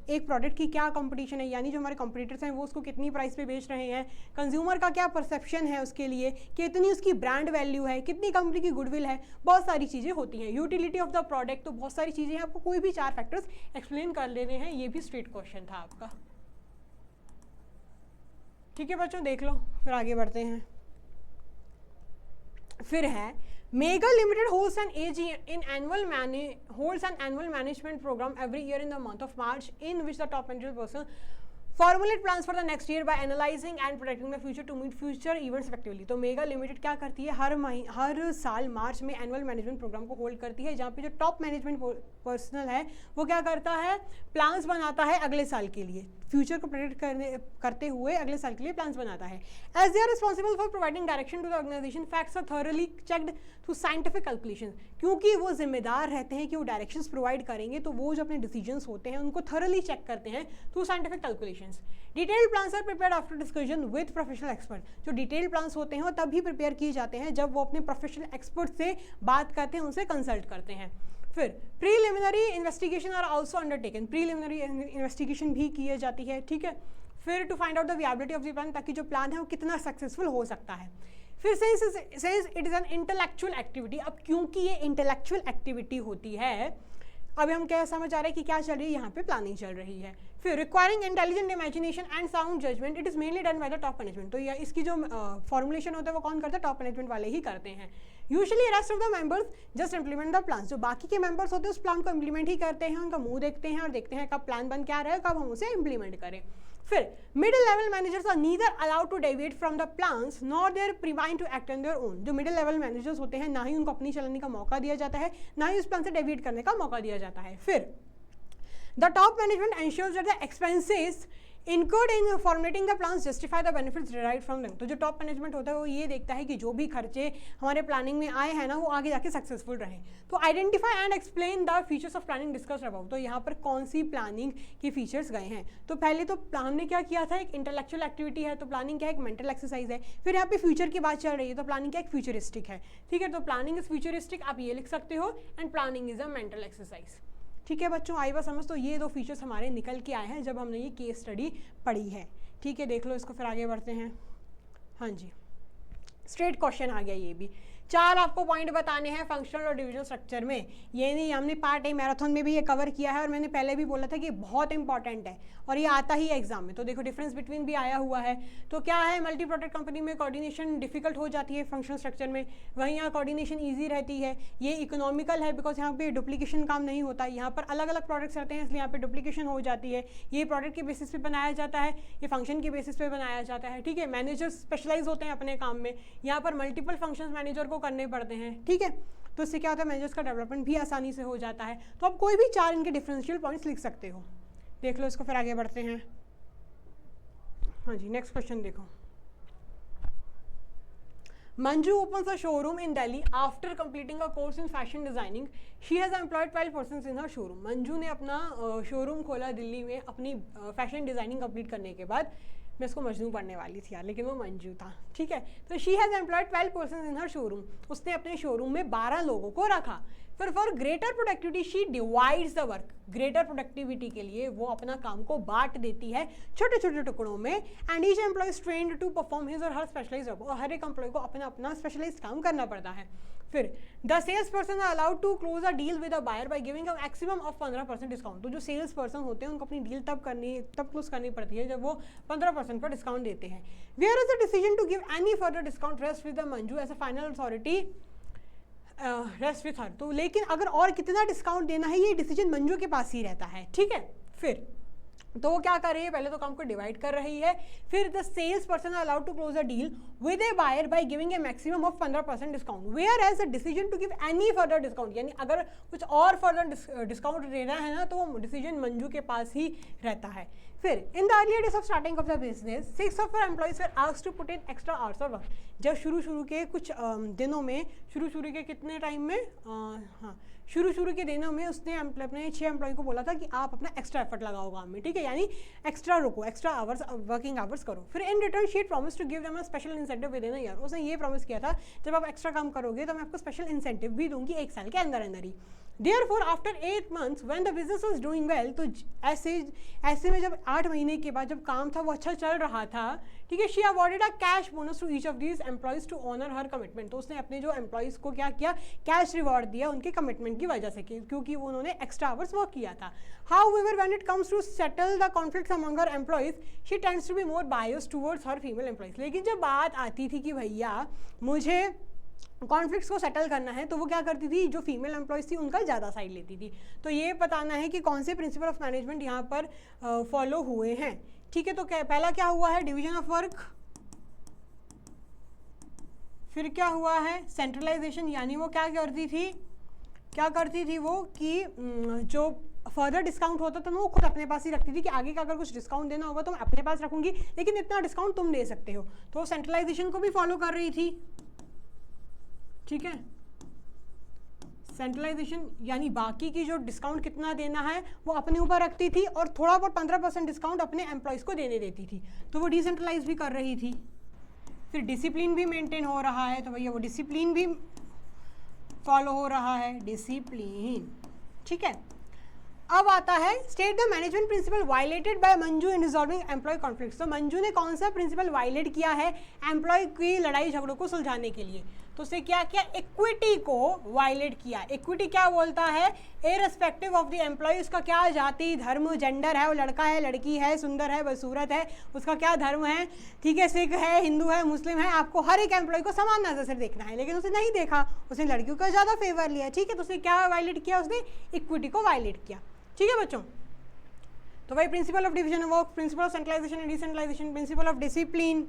एक प्रोडक्ट की क्या कंपटीशन है, यानी जो हमारे कंपटीटर्स हैं वो उसको कितनी प्राइस पे बेच रहे हैं, कंज्यूमर का क्या परसेप्शन है उसके लिए, कितनी उसकी ब्रांड वैल्यू है, कितनी कंपनी की गुडविल है, बहुत सारी चीज़ें होती हैं। यूटिलिटी ऑफ द प्रोडक्ट, तो बहुत सारी चीज़ें हैं, आपको कोई भी 4 फैक्टर्स एक्सप्लेन कर लेने हैं। ये भी स्ट्रेट क्वेश्चन था आपका, ठीक है बच्चों, देख लो। फिर आगे बढ़ते हैं। फिर है, Mega Limited holds an annual management program every year in the month of March, in which the top managerial person formulate plans for the next year by analyzing and predicting the future to meet future events effectively। तो mega limited क्या करती है, हर साल मार्च में annual management programme को hold करती है, जहाँ पे जो टॉप मैनेजमेंट पर्सनल है वो क्या करता है, प्लान्स बनाता है अगले साल के लिए, फ्यूचर को प्रेडिक्ट करते हुए अगले साल के लिए प्लान्स बनाता है। As they are responsible for providing direction to the organisation, facts are thoroughly checked through scientific calculation. क्योंकि वो जिम्मेदार रहते हैं कि वो डायरेक्शंस प्रोवाइड करेंगे, तो वो जो अपने डिसीजंस होते हैं उनको थॉरली चेक करते हैं through scientific calculations. Detailed plans are prepared after discussion with professional expert. जो डिटेल्ड प्लान्स होते हैं वो तभी प्रिपेयर किए जाते हैं जब वो अपने प्रोफेशनल एक्सपर्ट से बात करते हैं, उनसे कंसल्ट करते हैं। फिर preliminary investigation are also undertaken, preliminary investigation भी की जाती है, ठीक है। फिर to find out the viability of the plan, ताकि जो प्लान है वो कितना सक्सेसफुल हो सकता है। फिर says it is an intellectual activity. अब क्योंकि ये इंटेलेक्चुअल एक्टिविटी होती है, अभी हम क्या समझ आ रहे हैं कि क्या चल रही है, यहाँ पे प्लानिंग चल रही है। फिर requiring intelligent imagination and sound judgement, it is mainly done by the top management. तो इसकी जो फॉर्मुलेशन होता है वो कौन करता है, टॉप मैनेजमेंट वाले ही करते हैं। Usually rest of the members just implement the plan. जो बाकी के मेंबर्स होते हैं उस प्लान को इंप्लीमेंट ही करते हैं, उनका मुंह देखते हैं और देखते हैं कब प्लान बन क्या रहा है, कब हम उसे इंप्लीमेंट करें। फिर middle level managers are neither allowed to deviate from the plans nor they're provided to act on their own. जो मिडिल लेवल मैनेजर्स होते हैं, ना ही उनको अपनी चलाने का मौका दिया जाता है, ना ही उस प्लान से डेविएट करने का मौका दिया जाता है। फिर the top management ensures that the expenses incurred in formulating the plans justify the benefits derived from them। तो जो टॉप मैनेजमेंट होता है वो ये देखता है कि जो भी खर्चे हमारे प्लानिंग में आए हैं ना, वो आगे जाके सक्सेसफुल रहें। तो identify and explain the features of planning discussed about. तो यहाँ पर कौन सी प्लानिंग के फीचर्स गए हैं। तो पहले तो हमने क्या किया था, एक इंटेलेक्चुअल एक्टिविटी है, तो प्लानिंग क्या है, एक मेंटल एक्सरसाइज है। फिर यहाँ पे फ्यूचर की बात चल रही है, तो प्लानिंग क्या, एक फ्यूचरिस्टिक है, ठीक है। तो प्लानिंग इज फ्यूचरिस्टिक, आप ये लिख सकते हो, and planning is a mental exercise, ठीक है बच्चों। आई बात समझ। तो ये 2 फीचर्स हमारे निकल के आए हैं जब हमने ये केस स्टडी पढ़ी है, ठीक है। देख लो इसको, फिर आगे बढ़ते हैं। हाँ जी, स्ट्रेट क्वेश्चन आ गया ये भी। 4 आपको पॉइंट बताने हैं फंक्शनल और डिविजनल स्ट्रक्चर में। ये नहीं, हमने पार्ट ए मैराथन में भी ये कवर किया है, और मैंने पहले भी बोला था कि बहुत इंपॉर्टेंट है और ये आता ही है एग्जाम में। तो देखो डिफरेंस बिटवीन भी आया हुआ है। तो क्या है, मल्टी प्रोडक्ट कंपनी में कोऑर्डिनेशन डिफिकल्ट हो जाती है फंक्शनल स्ट्रक्चर में, वहीं यहाँ कोऑर्डिनेशन ईजी रहती है। ये इकोनॉमिकल है बिकॉज यहाँ पे डुप्लीकेशन काम नहीं होता, यहाँ पर अलग अलग प्रोडक्ट्स रहते हैं इसलिए यहाँ पे डुप्लीकेशन हो जाती है। ये प्रोडक्ट के बेसिस पे बनाया जाता है, ये फंक्शन के बेसिस पे बनाया जाता है, ठीक है। मैनेजर स्पेशलाइज होते हैं अपने काम में, यहाँ पर मल्टीपल फंक्शंस मैनेजर को करने पड़ते हैं, ठीक है। तो इससे क्या होता है, मैनेजर्स का डेवलपमेंट भी आसानी से हो जाता है। तो आप कोई भी 4 इनके डिफरेंशियल पॉइंट्स लिख सकते हो। देख लो इसको, फिर आगे बढ़ते हैं। हाँ जी, नेक्स्ट क्वेश्चन देखो। Manju opens a showroom in Delhi after completing a course in fashion designing. She has employed 12 persons in her showroom. Manju ने अपना शोरूम खोला दिल्ली में अपनी फैशन डिज़ाइनिंग कंप्लीट करने के बाद। मैं इसको मजनू पढ़ने वाली थी यार, लेकिन वो मंजू था, ठीक है। तो she has employed 12 person in her showroom. उसने अपने शोरूम में 12 लोगों को रखा। फिर for greater productivity she divides the work. Greater productivity के लिए वो अपना काम को बांट देती है छोटे छोटे टुकड़ों में। And each employee is trained to perform his or her specialise job. और हर एक एम्प्लॉय को अपना अपना स्पेशलाइज काम करना पड़ता है। फिर the sales person are allowed to close a deal with a buyer by giving a maximum of 15% discount. तो जो सेल्स पर्सन होते हैं उनको अपनी डील तब क्लोज करनी पड़ती है जब वो 15% का डिस्काउंट देते हैं। Where is the decision to give any further discount rest with the Manju as a final authority rest with her. तो लेकिन अगर और कितना डिस्काउंट देना है ये डिसीजन मंजू के पास ही रहता है, ठीक है। फिर तो वो क्या कर रही है, पहले तो काम को डिवाइड कर रही है। फिर the sales person are allowed to close a deal with a buyer by giving a maximum of 15% discount, whereas the decision to give any further discount, यानी अगर कुछ और फर्दर डिस्काउंट देना है ना तो वो डिसीजन मंजू के पास ही रहता है। फिर in the earlier days of starting of the business 6 of our employees were asked to put in extra hours of work. जब शुरू के कुछ दिनों में, शुरू के कितने टाइम में, हाँ शुरू के दिनों में उसने अपने 6 एम्प्लॉय को बोला था कि आप अपना एक्स्ट्रा एफर्ट लगाओ काम में, ठीक है, यानी एक्स्ट्रा रुको, एक्स्ट्रा आवर्स वर्किंग आवर्स करो। फिर in return she promise to give them a special incentive within a year. उसने ये प्रॉमिस किया था जब आप एक्स्ट्रा काम करोगे तो मैं आपको स्पेशल इंसेंटिव भी दूंगी 1 साल के अंदर अंदर ही। Therefore, after 8 months, when the business was doing well, तो ऐसे में जब 8 महीने के बाद जब काम था वो अच्छा चल रहा था, ठीक है, she awarded a cash bonus to each of these employees to honor her commitment। तो उसने अपने जो एम्प्लॉयज़ को क्या किया, कैश रिवॉर्ड दिया उनके कमिटमेंट की वजह से, क्योंकि उन्होंने एक्स्ट्रा आवर्स वर्क किया था। However, when it comes to settle the conflicts among her employees, she tends to be more biased towards her female employees। लेकिन जब बात आती थी कि भैया मुझे कॉन्फ्लिक्ट्स को सेटल करना है तो वो क्या करती थी, जो फीमेल एम्प्लॉयज़ थी उनका ज़्यादा साइड लेती थी। तो ये बताना है कि कौन से प्रिंसिपल ऑफ मैनेजमेंट यहाँ पर फॉलो हुए हैं, ठीक है। तो पहला क्या हुआ है, डिवीजन ऑफ वर्क। फिर क्या हुआ है, सेंट्रलाइजेशन, यानी वो क्या करती थी वो कि जो फर्दर डिस्काउंट होता था ना वो खुद अपने पास ही रखती थी कि आगे का अगर कुछ डिस्काउंट देना होगा तो मैं अपने पास रखूंगी, लेकिन इतना डिस्काउंट तुम दे सकते हो। तो सेंट्रलाइजेशन को भी फॉलो कर रही थी, ठीक है। सेंट्रलाइजेशन यानी बाकी की जो डिस्काउंट कितना देना है वो अपने ऊपर रखती थी और थोड़ा बहुत 15% डिस्काउंट अपने एम्प्लॉयज़ को देने देती थी, तो वो डिसेंट्रलाइज भी कर रही थी। फिर डिसिप्लिन भी मेंटेन हो रहा है, तो भैया वो डिसिप्लिन भी फॉलो हो रहा है, डिसिप्लिन, ठीक है। अब आता है state the management principle violated by Manju in resolving employee conflicts. तो मंजू ने कौन सा प्रिंसिपल वायलेट किया है एम्प्लॉय की लड़ाई झगड़ों को सुलझाने के लिए, तो उसने क्या किया, इक्विटी को वायलेट किया। इक्विटी क्या बोलता है, इररिस्पेक्टिव ऑफ द एम्प्लॉय, उसका क्या जाति धर्म जेंडर है, वो लड़का है लड़की है, सुंदर है बदसूरत है, उसका क्या धर्म है, ठीक है, सिख है हिंदू है मुस्लिम है, आपको हर एक एम्प्लॉय को समान नजर से देखना है। लेकिन उसने नहीं देखा, उसने लड़कियों का ज़्यादा फेवर लिया, ठीक है। तो उसने क्या वायलेट किया, उसने इक्विटी को वायलेट किया, ठीक है बच्चों। तो भाई principle of division of work, principle of centralisation and decentralisation, principle of discipline,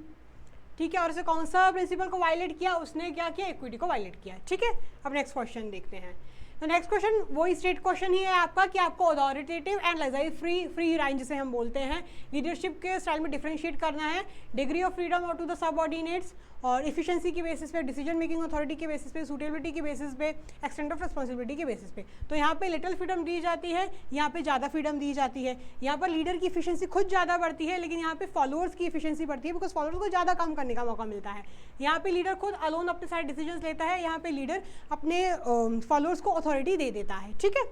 ठीक है। और उसे कौन सा प्रिंसिपल को वायलेट किया, उसने क्या किया, इक्विटी को वायलेट किया, ठीक है। अब नेक्स्ट क्वेश्चन देखते हैं। तो नेक्स्ट क्वेश्चन वही स्टेट क्वेश्चन ही है आपका कि आपको अथॉरिटेटिव एंड लेजर फ्री राइन जिसे हम बोलते हैं लीडरशिप के स्टाइल में डिफरेंशिएट करना है, डिग्री ऑफ फ्रीडम और टू द सबऑर्डिनेट्स, और इफिशिएंसी की बेसिस पे, डिसीजन मेकिंग अथॉरिटी के बेसिस पे, सूटेबिलिटी के बेसिस पे, एक्सटेंट ऑफ रिस्पॉन्सिबिलिटी के बेसिस पे। तो यहाँ पे लिटिल फ्रीडम दी जाती है, यहाँ पे ज़्यादा फ्रीडम दी जाती है। यहाँ पर लीडर की इफिशिएंसी खुद ज़्यादा बढ़ती है, लेकिन यहाँ पे फॉलोअर्स की इफिशिएंसी बढ़ती है, बिकॉज फॉलोअर्स को ज़्यादा काम करने का मौका मिलता है। यहाँ पे लीडर खुद अलोन अपने सारे डिसीजंस लेता है, यहाँ पे लीडर अपने फॉलोअर्स को अथॉरिटी दे देता है, ठीक है।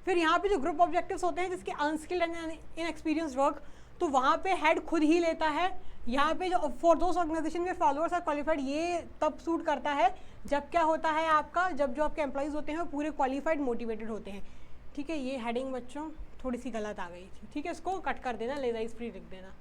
फिर यहाँ पे जो ग्रुप ऑब्जेक्टिव्स होते हैं जिसके अनस्किल्ड एंड इनएक्सपीरियंस्ड वर्क, तो वहाँ पे हेड खुद ही लेता है। यहाँ पे जो फॉर दोस ऑर्गेनाइजेशन में फॉलोअर्स आर क्वालिफाइड, ये तब सूट करता है जब क्या होता है आपका, जब जो आपके एम्प्लॉइज होते हैं वो पूरे क्वालिफाइड मोटिवेटेड होते हैं, ठीक है। ये हेडिंग बच्चों थोड़ी सी गलत आ गई थी, ठीक है, इसको कट कर देना, लेजाइज फ्री लिख देना,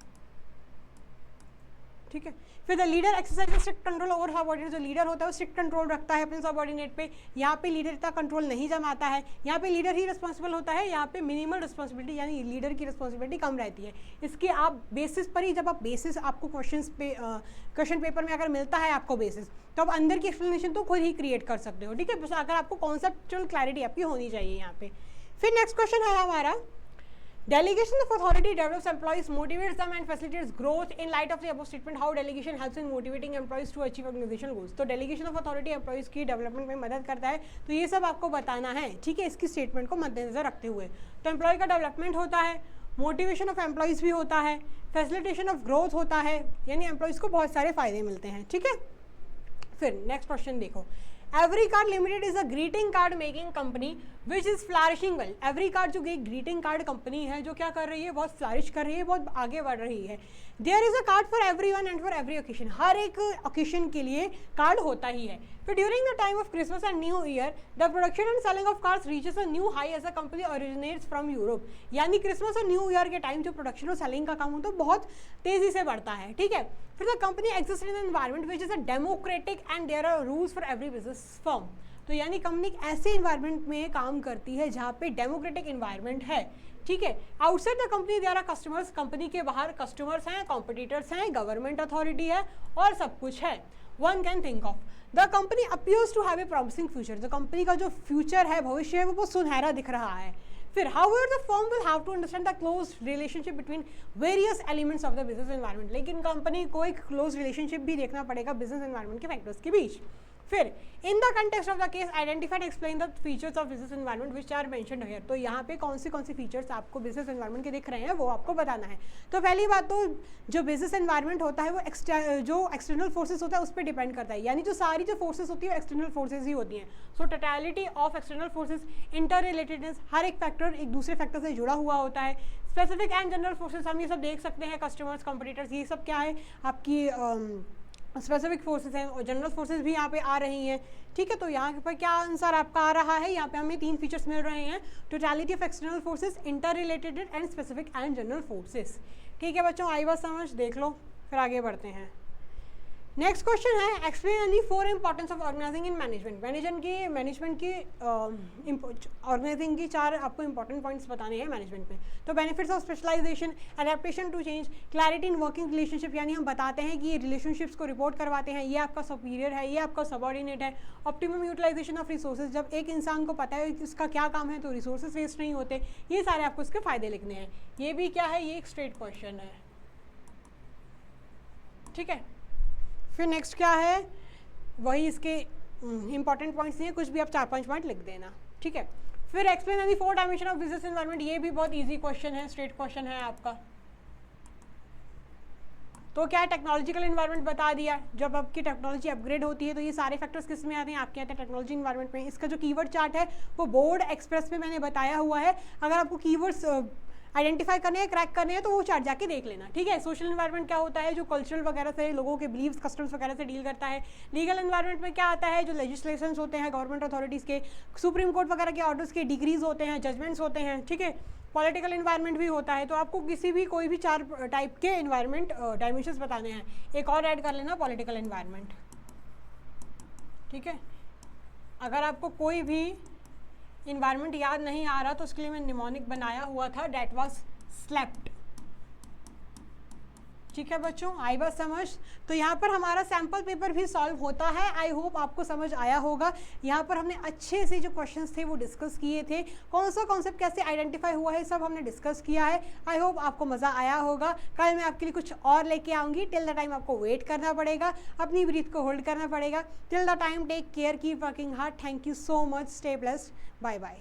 ठीक है। फिर the leader exercise strict control over subordinate, जो लीडर होता है वो स्ट्रिक्ट कंट्रोल रखता है अपने सबऑर्डिनेट पे। यहाँ पे लीडर इतना कंट्रोल नहीं जमाता है, यहाँ पे लीडर ही रिस्पॉन्सिबल होता है, यहाँ पे मिनिमल रिस्पॉन्सिबिलिटी यानी लीडर की रिस्पॉन्सिबिलिटी कम रहती है। इसके आप बेसिस पर ही, जब आप बेसिस आपको क्वेश्चन पेपर में अगर मिलता है आपको बेसिस, तो आप अंदर की एक्सप्लेनेशन तो खुद ही क्रिएट कर सकते हो, ठीक है। बस अगर आपको कॉन्सेप्चुअल क्लैरिटी आपकी होनी चाहिए यहाँ पे। फिर नेक्स्ट क्वेश्चन है हमारा, delegation of authority develops employees, motivates them and facilitates growth. In light of the above statement, how delegation helps in motivating employees to achieve organizational goals? तो delegation of authority employees की development में मदद करता है, तो ये सब आपको बताना है, ठीक है, इसकी स्टेटमेंट को मद्देनजर रखते हुए। तो एम्प्लॉय का डेवलपमेंट होता है, मोटिवेशन ऑफ एम्प्लॉयज़ भी होता है, फैसिलिटेशन ऑफ ग्रोथ होता है, यानी एम्प्लॉयज़ को बहुत सारे फायदे मिलते हैं, ठीक है। फिर नेक्स्ट क्वेश्चन देखो, every card limited is a greeting card making company which is flourishing well. Every card जो ग्रीटिंग कार्ड कंपनी है जो क्या कर रही है, बहुत फ्लरिश कर रही है, बहुत आगे बढ़ रही है। There is a card for every one and for every occasion, हर एक ओकेशन के लिए कार्ड होता ही है। फिर during the time of Christmas and new year the production and selling of cards reaches a new high as a company originates from Europe, यानी Christmas और न्यू ईयर के टाइम जो प्रोडक्शन और सेलिंग का काम होता है बहुत तेजी से बढ़ता है, ठीक है। फिर the company exist in an environment which is a democratic and there are rules for every business firm. तो यानी कंपनी एक ऐसे इन्वायरमेंट में काम करती है जहाँ पे डेमोक्रेटिक इन्वायरमेंट है, ठीक है। Outside the company there are customers, company के बाहर कस्टमर्स हैं, कॉम्पिटिटर्स हैं, गवर्नमेंट अथॉरिटी है और सब कुछ है। One can think of the company appears to have a promising future, जो कंपनी का जो फ्यूचर है, भविष्य है, वो बहुत सुनहरा दिख रहा है। फिर however the firm will have to understand the close relationship between various elements of the business environment, लेकिन कंपनी को एक क्लोज रिलेशनशिप भी देखना पड़ेगा बिजनेस एनवायरनमेंट के फैक्टर्स के बीच। फिर in the context of the case identified explain the features of business environment which are mentioned here. तो यहाँ पे कौन सी फीचर्स आपको बिजनेस एनवायरनमेंट के दिख रहे हैं वो आपको बताना है। तो पहली बात तो जो बिजनेस एनवायरनमेंट होता है वो जो एक्सटर्नल फोर्सेस होता है उस पर डिपेंड करता है, यानी जो सारी जो फोर्सेस होती है वो एक्सटर्नल फोर्सेस ही होती हैं। So totality of external forces, interrelatedness, हर एक फैक्टर एक दूसरे फैक्टर से जुड़ा हुआ होता है। स्पेसिफिक एंड जनरल फोर्सेस हम ये सब देख सकते हैं, कस्टमर्स, कॉम्पिटिटर्स, ये सब क्या है आपकी स्पेसिफिक फोर्सेस हैं और जनरल फोर्सेस भी यहाँ पे आ रही हैं, ठीक है। तो यहाँ पर क्या आंसर आपका आ रहा है, यहाँ पे हमें 3 फीचर्स मिल रहे हैं, totality of external forces, inter related and specific and general forces. ठीक है बच्चों, आई बात समझ, देख लो, फिर आगे बढ़ते हैं। नेक्स्ट क्वेश्चन है explain any 4 importance of organising in management की ऑर्गेनाइजिंग की 4 आपको इंपॉर्टेंट पॉइंट्स बताने हैं मैनेजमेंट में। तो benefits of specialisation, adaptation to change, clarity in working relationship, यानी हम बताते हैं कि ये रिलेशनशिप्स को रिपोर्ट करवाते हैं, ये आपका सुपीरियर है, ये आपका सबऑर्डिनेट है। ऑप्टिमम यूटिलाइजेशन ऑफ रिसोर्सेज, जब एक इंसान को पता है कि इसका क्या काम है तो रिसोर्सेज वेस्ट नहीं होते। ये सारे आपको इसके फायदे लिखने हैं। ये भी क्या है, ये एक स्ट्रेट क्वेश्चन है, ठीक है। फिर नेक्स्ट क्या है, वही इसके इंपॉर्टेंट पॉइंट्स हैं, कुछ भी आप 4-5 पॉइंट लिख देना, ठीक है। फिर explain any 4 dimension of business environment, ये भी बहुत इजी क्वेश्चन है, स्ट्रेट क्वेश्चन है आपका। तो क्या टेक्नोलॉजिकल इन्वायरमेंट बता दिया, जब आपकी टेक्नोलॉजी अपग्रेड होती है तो ये सारे फैक्टर्स किस में आते हैं, आपके आते हैं टेक्नोलॉजी इन्वायरमेंट में। इसका जो कीवर्ड चार्ट है वो बोर्ड एक्सप्रेस में मैंने बताया हुआ है, अगर आपको कीवर्ड्स आइडेंटिफाई करने हैं, क्रैक करने हैं तो वो चार्ट जाके देख लेना, ठीक है। सोशल एनवायरनमेंट क्या होता है, जो कल्चरल वगैरह से, लोगों के बिलीव्स, कस्टम्स वगैरह से डील करता है। लीगल एनवायरनमेंट में क्या आता है, जो लेजिस्लेशंस होते हैं गवर्नमेंट अथॉरिटीज़ के, सुप्रीम कोर्ट वगैरह के ऑर्डर्स के डिग्रीज होते हैं, जजमेंट्स होते हैं, ठीक है। पॉलिटिकल इन्वायरमेंट भी होता है। तो आपको किसी भी कोई भी 4 टाइप के इन्वायरमेंट डायमेंशंस बताने हैं। एक और ऐड कर लेना, पॉलिटिकल इन्वायरमेंट, ठीक है। अगर आपको कोई भी इन्वायरमेंट याद नहीं आ रहा तो उसके लिए मैं निमोनिक बनाया हुआ था, डैट वाज स्लेप्ट, ठीक है बच्चों, आई बात समझ। तो यहाँ पर हमारा सैम्पल पेपर भी सॉल्व होता है, आई होप आपको समझ आया होगा। यहाँ पर हमने अच्छे से जो क्वेश्चंस थे वो डिस्कस किए थे, कौन सा कॉन्सेप्ट कैसे आइडेंटिफाई हुआ है सब हमने डिस्कस किया है। आई होप आपको मज़ा आया होगा। कल मैं आपके लिए कुछ और लेके आऊँगी, टिल द टाइम आपको वेट करना पड़ेगा, अपनी ब्रीथ को होल्ड करना पड़ेगा। Till the time take care, keep working hard. Thank you so much, stay blessed, bye bye.